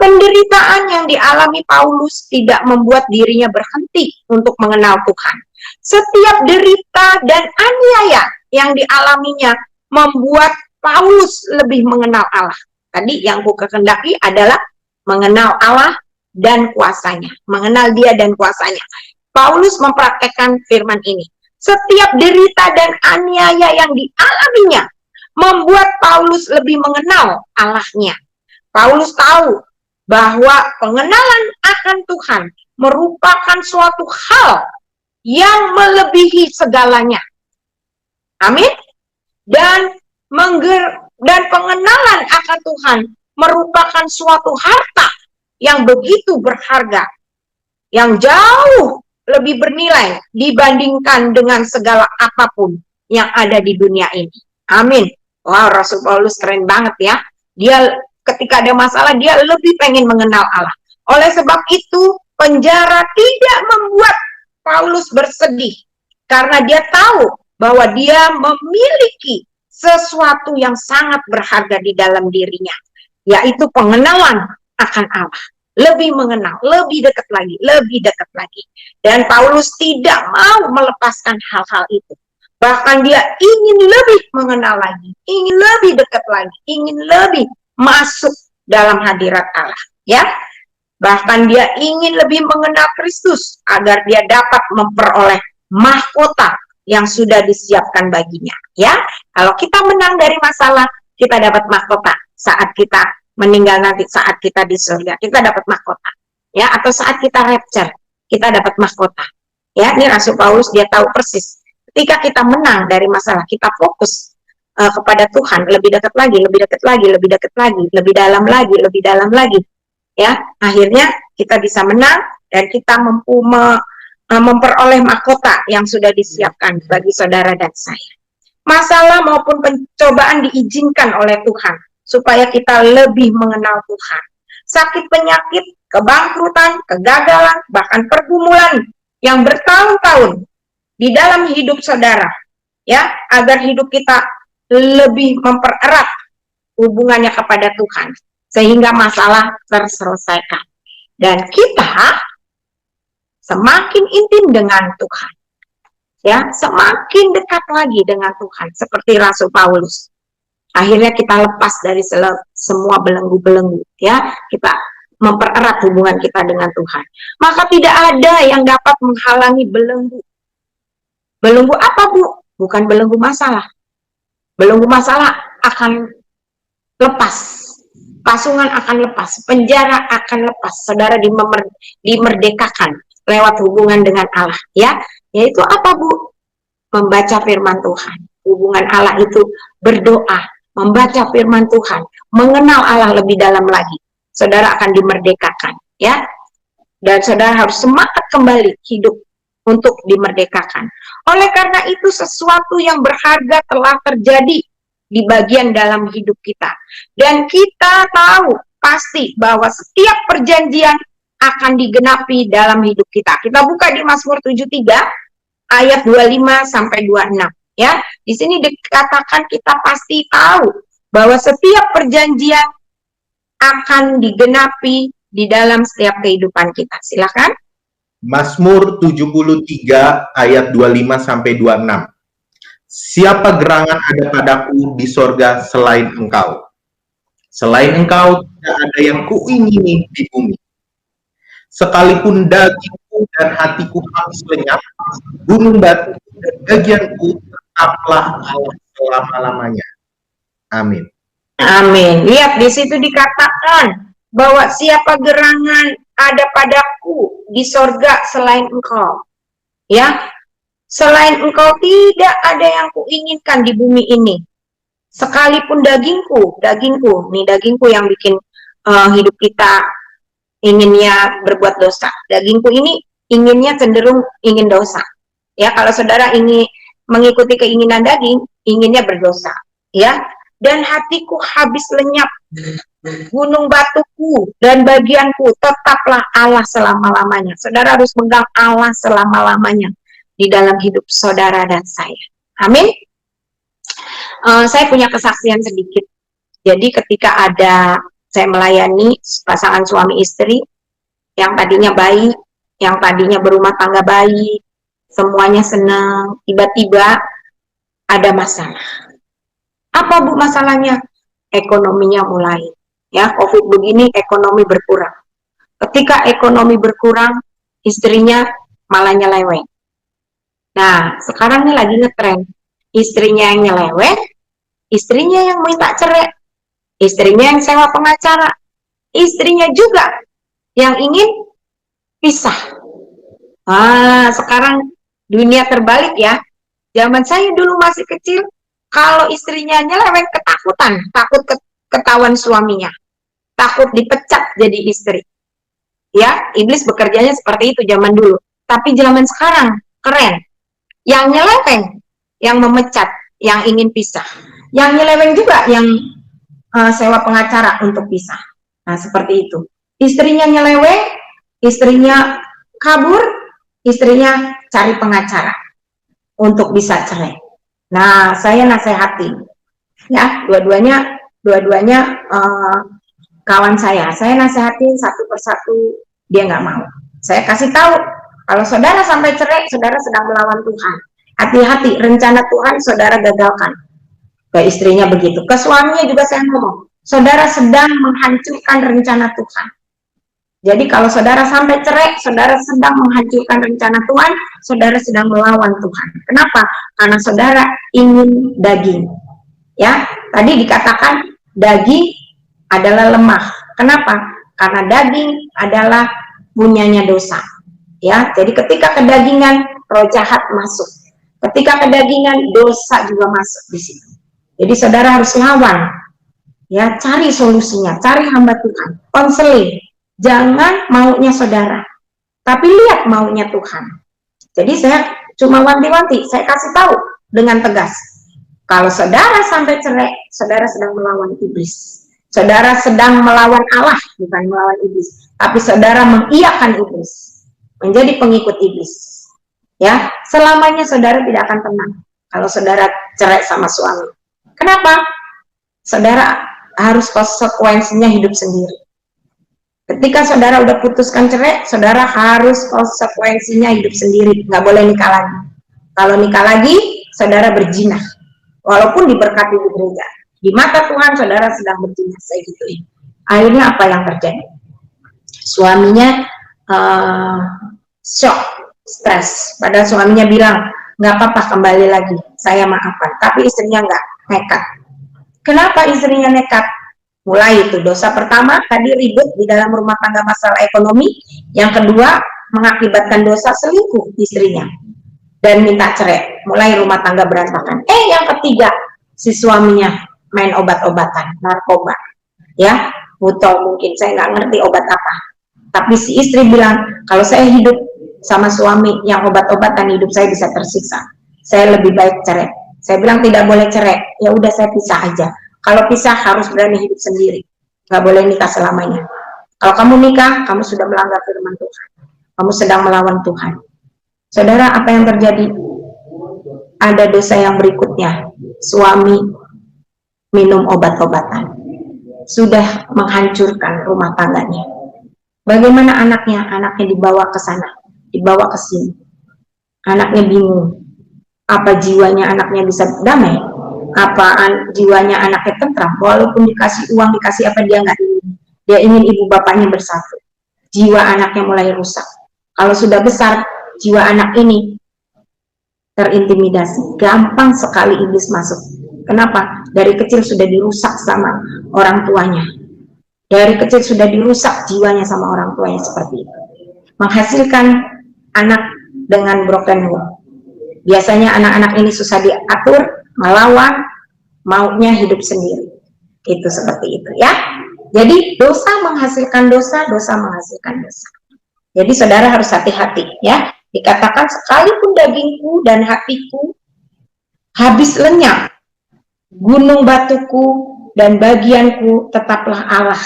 Penderitaan yang dialami Paulus tidak membuat dirinya berhenti untuk mengenal Tuhan. Setiap derita dan aniaya yang dialaminya membuat Paulus lebih mengenal Allah. Tadi yang ku kehendaki adalah mengenal Allah dan kuasanya. Mengenal Dia dan kuasanya. Paulus mempraktekkan firman ini. Setiap derita dan aniaya yang dialaminya membuat Paulus lebih mengenal Allahnya. Paulus tahu bahwa pengenalan akan Tuhan merupakan suatu hal yang melebihi segalanya. Amin. Dan pengenalan akan Tuhan merupakan suatu harta yang begitu berharga, yang jauh lebih bernilai dibandingkan dengan segala apapun yang ada di dunia ini. Amin. Wow, Rasul Paulus keren banget ya. Dia ketika ada masalah, dia lebih pengen mengenal Allah. Oleh sebab itu, penjara tidak membuat Paulus bersedih, karena dia tahu bahwa dia memiliki sesuatu yang sangat berharga di dalam dirinya, yaitu pengenalan akan Allah. Lebih mengenal, lebih dekat lagi, lebih dekat lagi. Dan Paulus tidak mau melepaskan hal-hal itu. Bahkan dia ingin lebih mengenal lagi, ingin lebih dekat lagi, ingin lebih masuk dalam hadirat Allah. Ya, bahkan dia ingin lebih mengenal Kristus agar dia dapat memperoleh mahkota yang sudah disiapkan baginya. Ya, kalau kita menang dari masalah, kita dapat mahkota saat kita meninggal nanti, saat kita di surga, kita dapat mahkota. Ya, atau saat kita rapture, kita dapat mahkota. Ya, ini Rasul Paulus dia tahu persis. Ketika kita menang dari masalah, kita fokus kepada Tuhan, lebih dekat lagi, lebih dekat lagi, lebih dekat lagi, lebih dalam lagi, lebih dalam lagi. Ya, akhirnya kita bisa menang dan kita mampu memperoleh mahkota yang sudah disiapkan bagi saudara dan saya. Masalah maupun pencobaan diizinkan oleh Tuhan supaya kita lebih mengenal Tuhan. Sakit penyakit, kebangkrutan, kegagalan, bahkan pergumulan yang bertahun-tahun di dalam hidup saudara, ya, agar hidup kita lebih mempererat hubungannya kepada Tuhan sehingga masalah terselesaikan dan kita semakin intim dengan Tuhan. ya, semakin dekat lagi dengan Tuhan, seperti Rasul Paulus. Akhirnya kita lepas dari semua belenggu-belenggu, ya, kita mempererat hubungan kita dengan Tuhan. Maka tidak ada yang dapat menghalangi belenggu. Belenggu apa, Bu? Bukan belenggu masalah. Belenggu masalah akan lepas, pasungan akan lepas, penjara akan lepas, saudara dimerdekakan lewat hubungan dengan Allah, ya. Yaitu apa, Bu? Membaca firman Tuhan. Hubungan Allah itu berdoa, membaca firman Tuhan, mengenal Allah lebih dalam lagi. Saudara akan dimerdekakan, ya. Dan saudara harus semangat kembali hidup untuk dimerdekakan. Oleh karena itu, sesuatu yang berharga telah terjadi di bagian dalam hidup kita. Dan kita tahu pasti bahwa setiap perjanjian akan digenapi dalam hidup kita. Kita buka di Mazmur 73 ayat 25 sampai 26, ya. Di sini dikatakan kita pasti tahu bahwa setiap perjanjian akan digenapi di dalam setiap kehidupan kita. Silakan. Mazmur 73 ayat 25 sampai 26. Siapa gerangan ada padaku di sorga selain engkau? Selain engkau tidak ada yang kuingini di bumi. Sekalipun dagingku dan hatiku habis lenyap, gunung batu dan bagianku tetaplah Allah selama-lamanya. Amin. Amin. Lihat di situ dikatakan bahwa siapa gerangan ada padaku di sorga selain engkau. Ya, selain engkau tidak ada yang kuinginkan di bumi ini. Sekalipun dagingku yang bikin hidup kita inginnya berbuat dosa. Dagingku ini inginnya cenderung ingin dosa. Ya, kalau saudara ingin mengikuti keinginan daging, inginnya berdosa. Ya, dan hatiku habis lenyap, gunung batuku dan bagianku tetaplah Allah selama-lamanya. Saudara harus megang Allah selama-lamanya di dalam hidup saudara dan saya. Amin. Saya punya kesaksian sedikit. Jadi ketika saya melayani pasangan suami istri yang tadinya baik, yang tadinya berumah tangga baik, semuanya senang, tiba-tiba ada masalah. Apa, Bu, masalahnya? Ekonominya mulai, ya, COVID begini, ekonomi berkurang. Ketika ekonomi berkurang, istrinya malah nyeleweng. Nah, sekarang ini lagi ngetren. Istrinya yang nyeleweng, istrinya yang minta cerai, istrinya yang sewa pengacara, istrinya juga yang ingin pisah. Sekarang dunia terbalik, ya. Zaman saya dulu masih kecil, kalau istrinya nyeleweng ketakutan, takut ketahuan suaminya, takut dipecat jadi istri. Ya, iblis bekerjanya seperti itu zaman dulu. Tapi zaman sekarang keren. Yang nyeleweng, yang memecat, yang ingin pisah. Yang nyeleweng juga yang sewa pengacara untuk pisah. Nah, seperti itu. Istrinya nyeleweng, istrinya kabur, istrinya cari pengacara untuk bisa cerai. Nah, saya nasehatin, ya, dua-duanya kawan saya nasehatin satu persatu, dia nggak mau. Saya kasih tahu, kalau saudara sampai cerai, saudara sedang melawan Tuhan. Hati-hati, rencana Tuhan saudara gagalkan. Ke istrinya begitu, ke suaminya juga saya ngomong, saudara sedang menghancurkan rencana Tuhan. Jadi kalau saudara sampai cerai, saudara sedang menghancurkan rencana Tuhan, saudara sedang melawan Tuhan. Kenapa? Karena saudara ingin daging. Ya, tadi dikatakan daging adalah lemah. Kenapa? Karena daging adalah punyanya dosa. Ya, jadi ketika kedagingan, roh jahat masuk. Ketika kedagingan, dosa juga masuk di situ. Jadi saudara harus lawan. Ya, cari solusinya, cari hamba Tuhan, konseling. Jangan maunya saudara, tapi lihat maunya Tuhan. Jadi saya cuma wanti-wanti, saya kasih tahu dengan tegas. Kalau saudara sampai cerai, saudara sedang melawan iblis. Saudara sedang melawan Allah, bukan melawan iblis. Tapi saudara mengiyakan iblis, menjadi pengikut iblis. Ya, selamanya saudara tidak akan tenang kalau saudara cerai sama suami. Kenapa? Saudara harus konsekuensinya hidup sendiri. Ketika saudara udah putuskan cerai, saudara harus konsekuensinya hidup sendiri, nggak boleh nikah lagi. Kalau nikah lagi, saudara berzina. Walaupun diberkati di gereja. Di mata Tuhan, saudara sedang berzina. Saya gituin. Akhirnya apa yang terjadi? Suaminya shock, stres. Padahal suaminya bilang, nggak apa-apa, kembali lagi, saya maafkan. Tapi istrinya nggak, nekat. Kenapa istrinya nekat? Mulai itu, dosa pertama tadi ribut di dalam rumah tangga masalah ekonomi. Yang kedua, mengakibatkan dosa selingkuh istrinya dan minta cerai. Mulai rumah tangga berantakan. Yang ketiga, si suaminya main obat-obatan, narkoba. Ya, butol mungkin, saya nggak ngerti obat apa. Tapi si istri bilang, kalau saya hidup sama suami yang obat-obatan, hidup saya bisa tersiksa. Saya lebih baik cerai. Saya bilang tidak boleh cerai. Ya udah, saya pisah aja. Kalau pisah harus berani hidup sendiri. Nggak boleh nikah selamanya. Kalau kamu nikah, kamu sudah melanggar firman Tuhan. Kamu sedang melawan Tuhan. Saudara, apa yang terjadi? Ada dosa yang berikutnya. Suami minum obat-obatan. Sudah menghancurkan rumah tangganya. Bagaimana anaknya? Anaknya dibawa ke sana, dibawa ke sini. Anaknya bingung. Apa jiwanya anaknya bisa damai? Apaan jiwanya anaknya tentram? Walaupun dikasih uang, dikasih apa, dia nggak ingin. Dia ingin ibu bapaknya bersatu. Jiwa anaknya mulai rusak. Kalau sudah besar, jiwa anak ini terintimidasi. Gampang sekali iblis masuk. Kenapa? Dari kecil sudah dirusak sama orang tuanya. Dari kecil sudah dirusak jiwanya sama orang tuanya seperti itu. Menghasilkan anak dengan broken home. Biasanya anak-anak ini susah diatur, melawan, maunya hidup sendiri. Itu seperti itu ya. Jadi dosa menghasilkan dosa, dosa menghasilkan dosa. Jadi saudara harus hati-hati ya. Dikatakan sekalipun dagingku dan hatiku habis lenyap, gunung batuku dan bagianku tetaplah Allah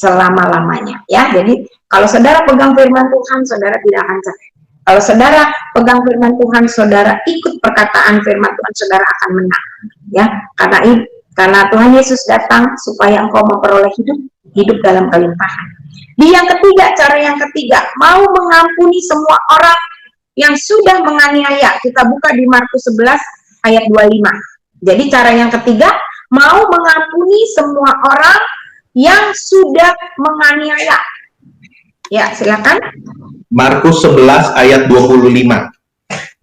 selama-lamanya ya. Jadi kalau saudara pegang firman Tuhan, saudara tidak akan cerai. Kalau saudara pegang firman Tuhan, saudara ikut perkataan firman Tuhan, saudara akan menang ya. Karena Tuhan Yesus datang supaya engkau memperoleh hidup dalam kelimpahan. Yang ketiga, cara yang ketiga, mau mengampuni semua orang yang sudah menganiaya. Kita buka di Markus 11 ayat 25. Jadi cara yang ketiga, mau mengampuni semua orang yang sudah menganiaya. Ya, silakan. Markus 11 ayat 25.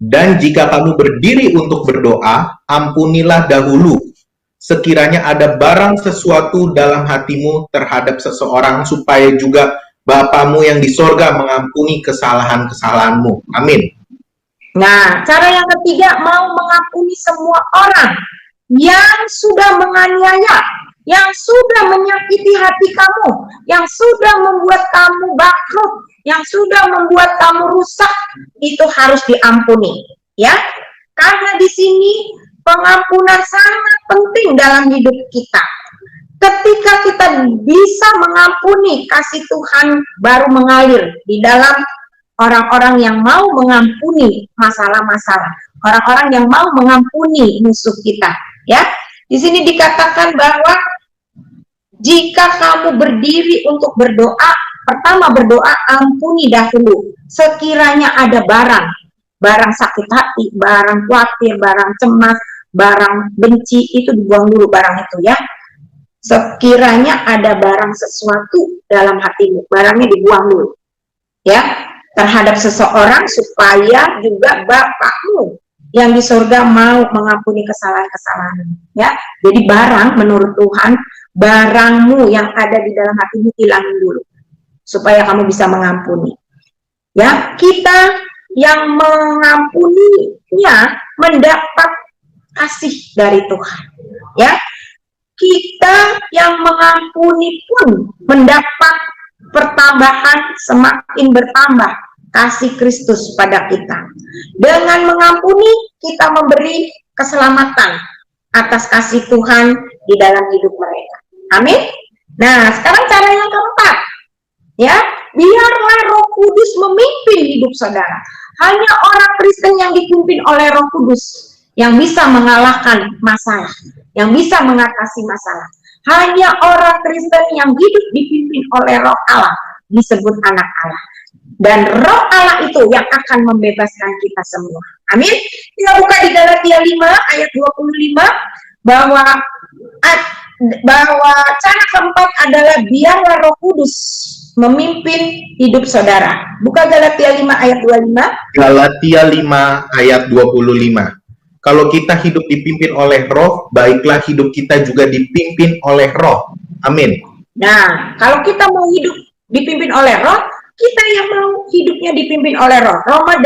Dan jika kamu berdiri untuk berdoa, ampunilah dahulu sekiranya ada barang sesuatu dalam hatimu terhadap seseorang, supaya juga Bapamu yang di sorga mengampuni kesalahan-kesalahanmu. Amin. Nah, cara yang ketiga, mau mengampuni semua orang yang sudah menganiaya, yang sudah menyakiti hati kamu, yang sudah membuat kamu bangkrut, yang sudah membuat kamu rusak, itu harus diampuni, ya. Karena di sini pengampunan sangat penting dalam hidup kita. Ketika kita bisa mengampuni, kasih Tuhan baru mengalir di dalam orang-orang yang mau mengampuni masalah-masalah, orang-orang yang mau mengampuni musuh kita, ya. Di sini dikatakan bahwa jika kamu berdiri untuk berdoa, pertama berdoa, ampuni dahulu. Sekiranya ada barang sakit hati, barang khawatir, barang cemas, barang benci, itu dibuang dulu barang itu ya. Sekiranya ada barang sesuatu dalam hatimu, barangnya dibuang dulu ya, terhadap seseorang, supaya juga Bapakmu yang di surga mau mengampuni kesalahan-kesalahan ya. Jadi barang, menurut Tuhan, barangmu yang ada di dalam hatimu hilangin dulu supaya kamu bisa mengampuni ya. Kita yang mengampuninya mendapat kasih dari Tuhan ya. Kita yang mengampuni pun mendapat pertambahan, semakin bertambah kasih Kristus pada kita. Dengan mengampuni, kita memberi keselamatan atas kasih Tuhan di dalam hidup mereka. Amin. Nah, sekarang cara yang keempat, ya, biarlah Roh Kudus memimpin hidup saudara. Hanya orang Kristen yang dipimpin oleh Roh Kudus yang bisa mengalahkan masalah, yang bisa mengatasi masalah. Hanya orang Kristen yang hidup dipimpin oleh Roh Allah disebut anak Allah. Dan Roh Allah itu yang akan membebaskan kita semua. Amin. Kita buka di Galatia 5 ayat 25 bahwa cara keempat adalah biarlah Roh Kudus memimpin hidup saudara. Buka Galatia 5 ayat 25. Galatia 5 ayat 25. Kalau kita hidup dipimpin oleh Roh, baiklah hidup kita juga dipimpin oleh Roh. Amin. Nah, kalau kita mau hidup dipimpin oleh Roh, kita yang mau hidupnya dipimpin oleh Roh. Roma 8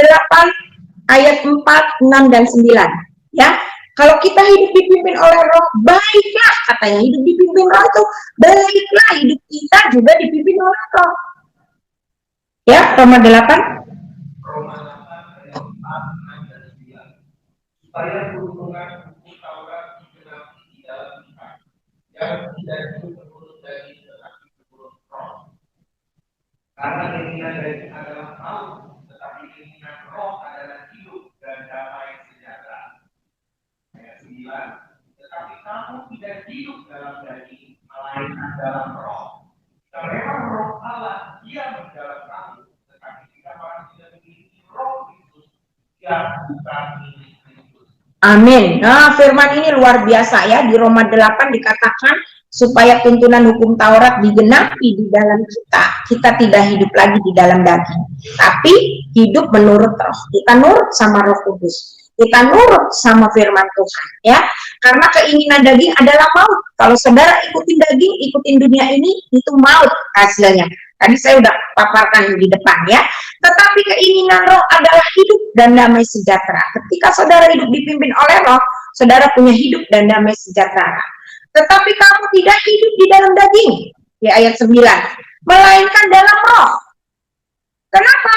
ayat 4, 6 dan 9. Ya. Kalau kita hidup dipimpin oleh Roh, baiklah, katanya hidup dipimpin Roh itu, baiklah hidup kita juga dipimpin oleh Roh. Ya, Roma 8. Supaya hubungan hukum Taurat digenapi di dalam kita, yang tidak hidup menurut daging tetapi menurut Roh. Karena keinginan daging adalah maut, tetapi keinginan Roh adalah hidup dan damai sejahtera. Ayat 9. Tetapi kamu tidak hidup dalam daging, melainkan dalam Roh. Jika memang Roh Allah diam di dalam kamu, tetapi jika orang tidak memiliki Roh Kristus, dia bukan milik. Amin. Nah, firman ini luar biasa ya. Di Roma 8 dikatakan supaya tuntunan hukum Taurat digenapi di dalam kita. Kita tidak hidup lagi di dalam daging, tapi hidup menurut Roh. Kita nurut sama Roh Kudus. Kita nurut sama firman Tuhan ya. Karena keinginan daging adalah maut. Kalau saudara ikutin daging, ikutin dunia ini, itu maut hasilnya. Tadi saya udah paparkan di depan ya. Tetapi keinginan Roh adalah hidup dan damai sejahtera. Ketika saudara hidup dipimpin oleh Roh, saudara punya hidup dan damai sejahtera. Tetapi kamu tidak hidup di dalam daging. Ya ayat 9. Melainkan dalam Roh. Kenapa?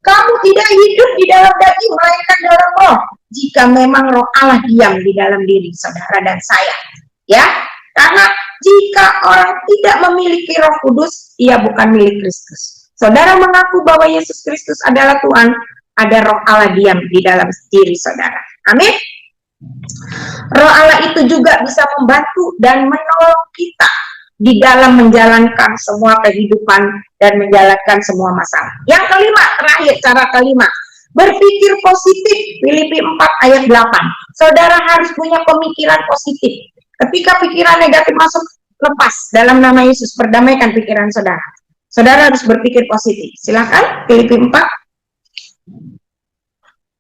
Kamu tidak hidup di dalam daging, melainkan dalam Roh. Jika memang Roh Allah diam di dalam diri saudara dan saya. Ya. Karena jika orang tidak memiliki Roh Kudus, ia bukan milik Kristus. Saudara mengaku bahwa Yesus Kristus adalah Tuhan, ada Roh Allah diam di dalam diri saudara. Amin. Roh Allah itu juga bisa membantu dan menolong kita di dalam menjalankan semua kehidupan dan menjalankan semua masalah. Yang kelima, terakhir, cara kelima, berpikir positif. Filipi 4 ayat 8. Saudara harus punya pemikiran positif. Ketika pikiran negatif masuk, lepas dalam nama Yesus, perdamaikan pikiran saudara. Saudara harus berpikir positif. Silakan, Filipi 4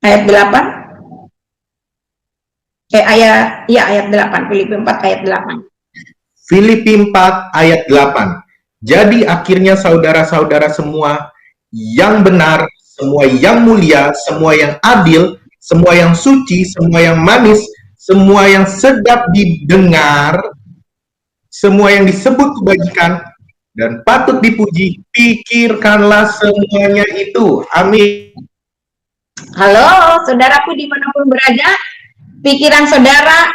ayat 8. Ayat 8, Filipi 4 ayat 8. Filipi 4 ayat 8. Jadi akhirnya saudara-saudara semua yang benar, semua yang mulia, semua yang adil, semua yang suci, semua yang manis, semua yang sedap didengar, semua yang disebut kebajikan dan patut dipuji, pikirkanlah semuanya itu. Amin. Halo, saudaraku dimanapun berada, pikiran saudara,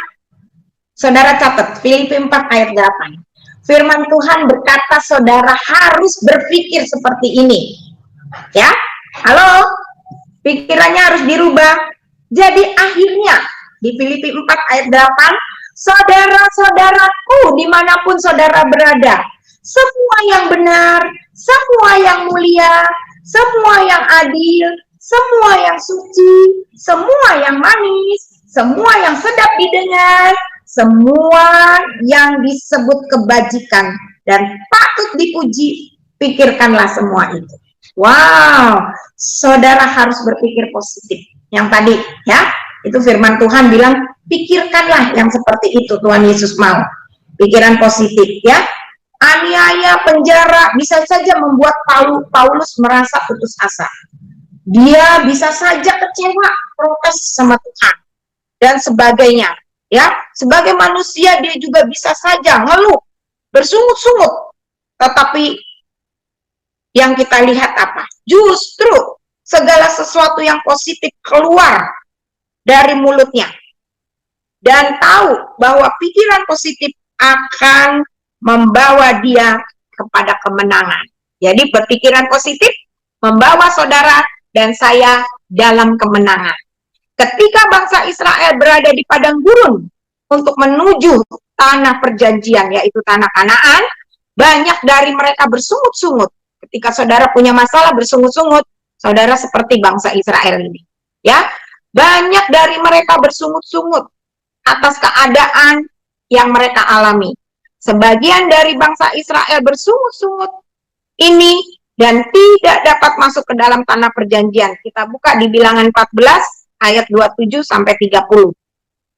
saudara catat, Filipi 4 ayat 8. Firman Tuhan berkata saudara harus berpikir seperti ini. Ya, halo, pikirannya harus dirubah. Jadi akhirnya, di Filipi 4 ayat 8, saudara-saudaraku dimanapun saudara berada, semua yang benar, semua yang mulia, semua yang adil, semua yang suci, semua yang manis, semua yang sedap didengar, semua yang disebut kebajikan dan patut dipuji, pikirkanlah semua itu. Wow, saudara harus berpikir positif. Yang tadi ya, itu firman Tuhan bilang, pikirkanlah yang seperti itu Tuhan Yesus mau. Pikiran positif ya. Aniaya, penjara bisa saja membuat Paulus merasa putus asa. Dia bisa saja kecewa, protes sama Tuhan dan sebagainya. Ya, sebagai manusia dia juga bisa saja ngeluh, bersungut-sungut. Tetapi yang kita lihat apa? Justru segala sesuatu yang positif keluar dari mulutnya. Dan tahu bahwa pikiran positif akan membawa dia kepada kemenangan. Jadi berpikiran positif membawa saudara dan saya dalam kemenangan. Ketika bangsa Israel berada di padang gurun untuk menuju tanah perjanjian, yaitu tanah Kanaan, banyak dari mereka bersungut-sungut. Ketika saudara punya masalah bersungut-sungut, saudara seperti bangsa Israel ini. Ya, Banyak dari mereka bersungut-sungut atas keadaan yang mereka alami. Sebagian dari bangsa Israel bersungut-sungut ini dan tidak dapat masuk ke dalam tanah perjanjian. Kita buka di Bilangan 14 ayat 27 sampai 30.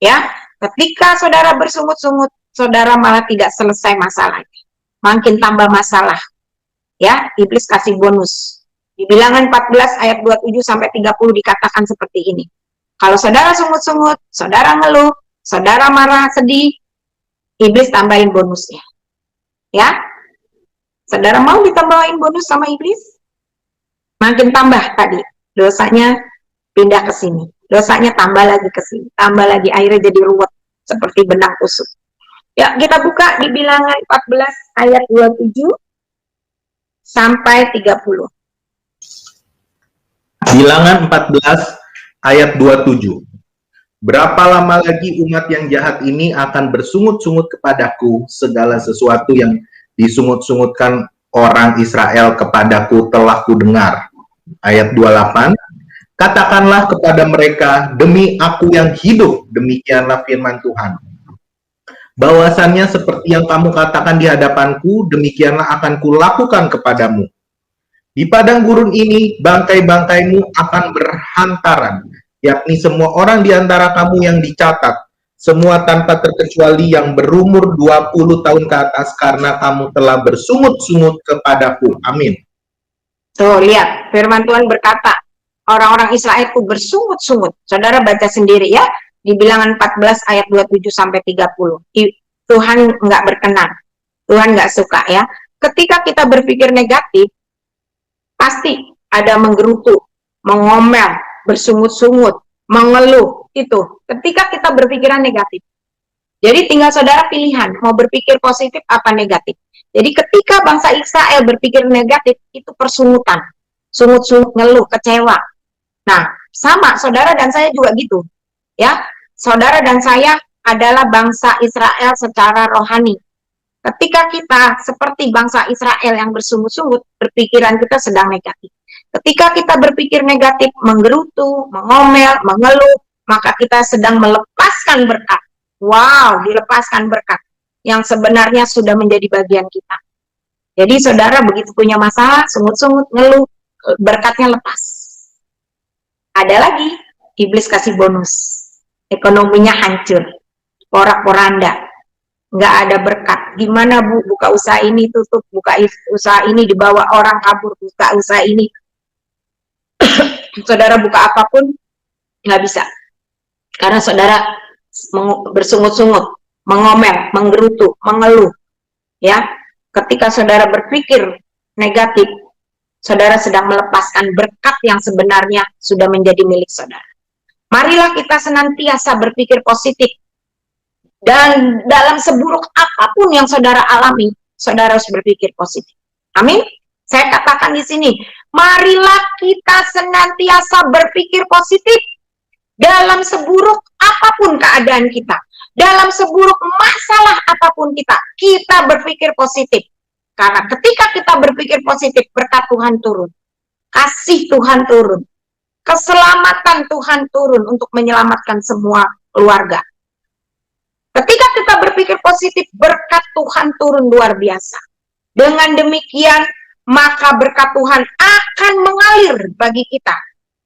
Ya, ketika saudara bersungut-sungut, saudara malah tidak selesai masalahnya. Makin tambah masalah. Ya, iblis kasih bonus. Di Bilangan 14 ayat 27 sampai 30 dikatakan seperti ini. Kalau saudara sungut-sungut, saudara ngeluh, saudara marah, sedih, iblis tambahin bonusnya. Ya, saudara mau ditambahin bonus sama iblis? Makin tambah tadi, dosanya pindah ke sini. Dosanya tambah lagi ke sini, tambah lagi, akhirnya jadi ruwet seperti benang kusut. Ya, kita buka di Bilangan 14 ayat 27 sampai 30. Bilangan 14 ayat 27. Berapa lama lagi umat yang jahat ini akan bersungut-sungut kepadaku? Segala sesuatu yang disungut-sungutkan orang Israel kepadaku telah kudengar. Ayat 28. Katakanlah kepada mereka, demi aku yang hidup, demikianlah firman Tuhan. Bahwasannya seperti yang kamu katakan di hadapanku, demikianlah akan kulakukan kepadamu. Di padang gurun ini, bangkai-bangkaimu akan berhantaran, yakni semua orang di antara kamu yang dicatat, semua tanpa terkecuali yang berumur 20 tahun ke atas, karena kamu telah bersungut-sungut kepadaku. Amin. Tuh, lihat, firman Tuhan berkata, orang-orang Israel itu bersungut-sungut. Saudara baca sendiri ya, di Bilangan 14 ayat 27 sampai 30. Tuhan nggak berkenan. Tuhan nggak suka ya. Ketika kita berpikir negatif, pasti ada menggerutu, mengomel, bersungut-sungut, mengeluh. Itu ketika kita berpikiran negatif. Jadi tinggal saudara pilihan, mau berpikir positif apa negatif. Jadi ketika bangsa Israel berpikir negatif, itu persungutan. Sungut-sungut, ngeluh, kecewa. Nah, sama saudara dan saya juga gitu. Ya, saudara dan saya adalah bangsa Israel secara rohani. Ketika kita seperti bangsa Israel yang bersungut-sungut, berpikiran kita sedang negatif. Ketika kita berpikir negatif, menggerutu, mengomel, mengeluh, maka kita sedang melepaskan berkat. Wow, dilepaskan berkat yang sebenarnya sudah menjadi bagian kita. Jadi saudara begitu punya masalah, sungut-sungut, ngeluh, berkatnya lepas. Ada lagi, iblis kasih bonus. Ekonominya hancur, porak-poranda, nggak ada berkat. Gimana Bu, buka usaha ini tutup, buka usaha ini dibawa orang kabur, buka usaha ini. Saudara buka apapun, nggak bisa. Karena saudara bersungut-sungut, mengomel, menggerutu, mengeluh. Ya, ketika saudara berpikir negatif, saudara sedang melepaskan berkat yang sebenarnya sudah menjadi milik saudara. Marilah kita senantiasa berpikir positif. Dan dalam seburuk apapun yang saudara alami, saudara harus berpikir positif. Amin. Saya katakan di sini, marilah kita senantiasa berpikir positif. Dalam seburuk apapun keadaan kita, dalam seburuk masalah apapun kita berpikir positif. Karena ketika kita berpikir positif, berkat Tuhan turun. Kasih Tuhan turun. Keselamatan Tuhan turun untuk menyelamatkan semua keluarga. Ketika kita berpikir positif, berkat Tuhan turun luar biasa. Dengan demikian, maka berkat Tuhan akan mengalir bagi kita.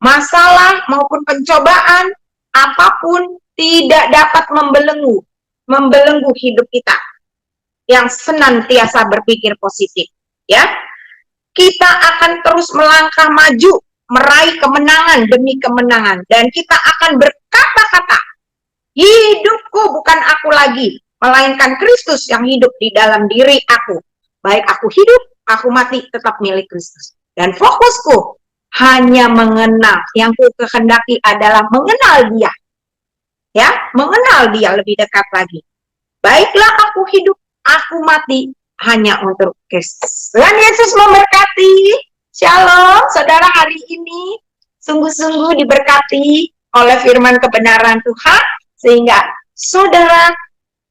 Masalah maupun pencobaan, apapun tidak dapat membelenggu hidup kita yang senantiasa berpikir positif. Ya, kita akan terus melangkah maju, meraih kemenangan demi kemenangan, dan kita akan berkata-kata, hidupku bukan aku lagi, melainkan Kristus yang hidup di dalam diri aku. Baik aku hidup, aku mati, tetap milik Kristus. Dan fokusku hanya mengenal, yang ku kehendaki adalah mengenal Dia. Ya, mengenal Dia lebih dekat lagi. Baiklah aku hidup, aku mati, hanya untuk Kristus. Tuhan Yesus memberkati. Shalom, saudara, hari ini sungguh-sungguh diberkati oleh firman kebenaran Tuhan, sehingga saudara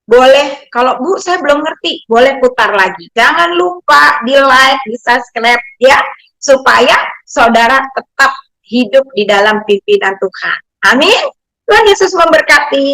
boleh, kalau Bu saya belum ngerti, boleh putar lagi. Jangan lupa di like, di subscribe ya, supaya saudara tetap hidup di dalam pimpinan Tuhan. Amin. Tuhan Yesus memberkati.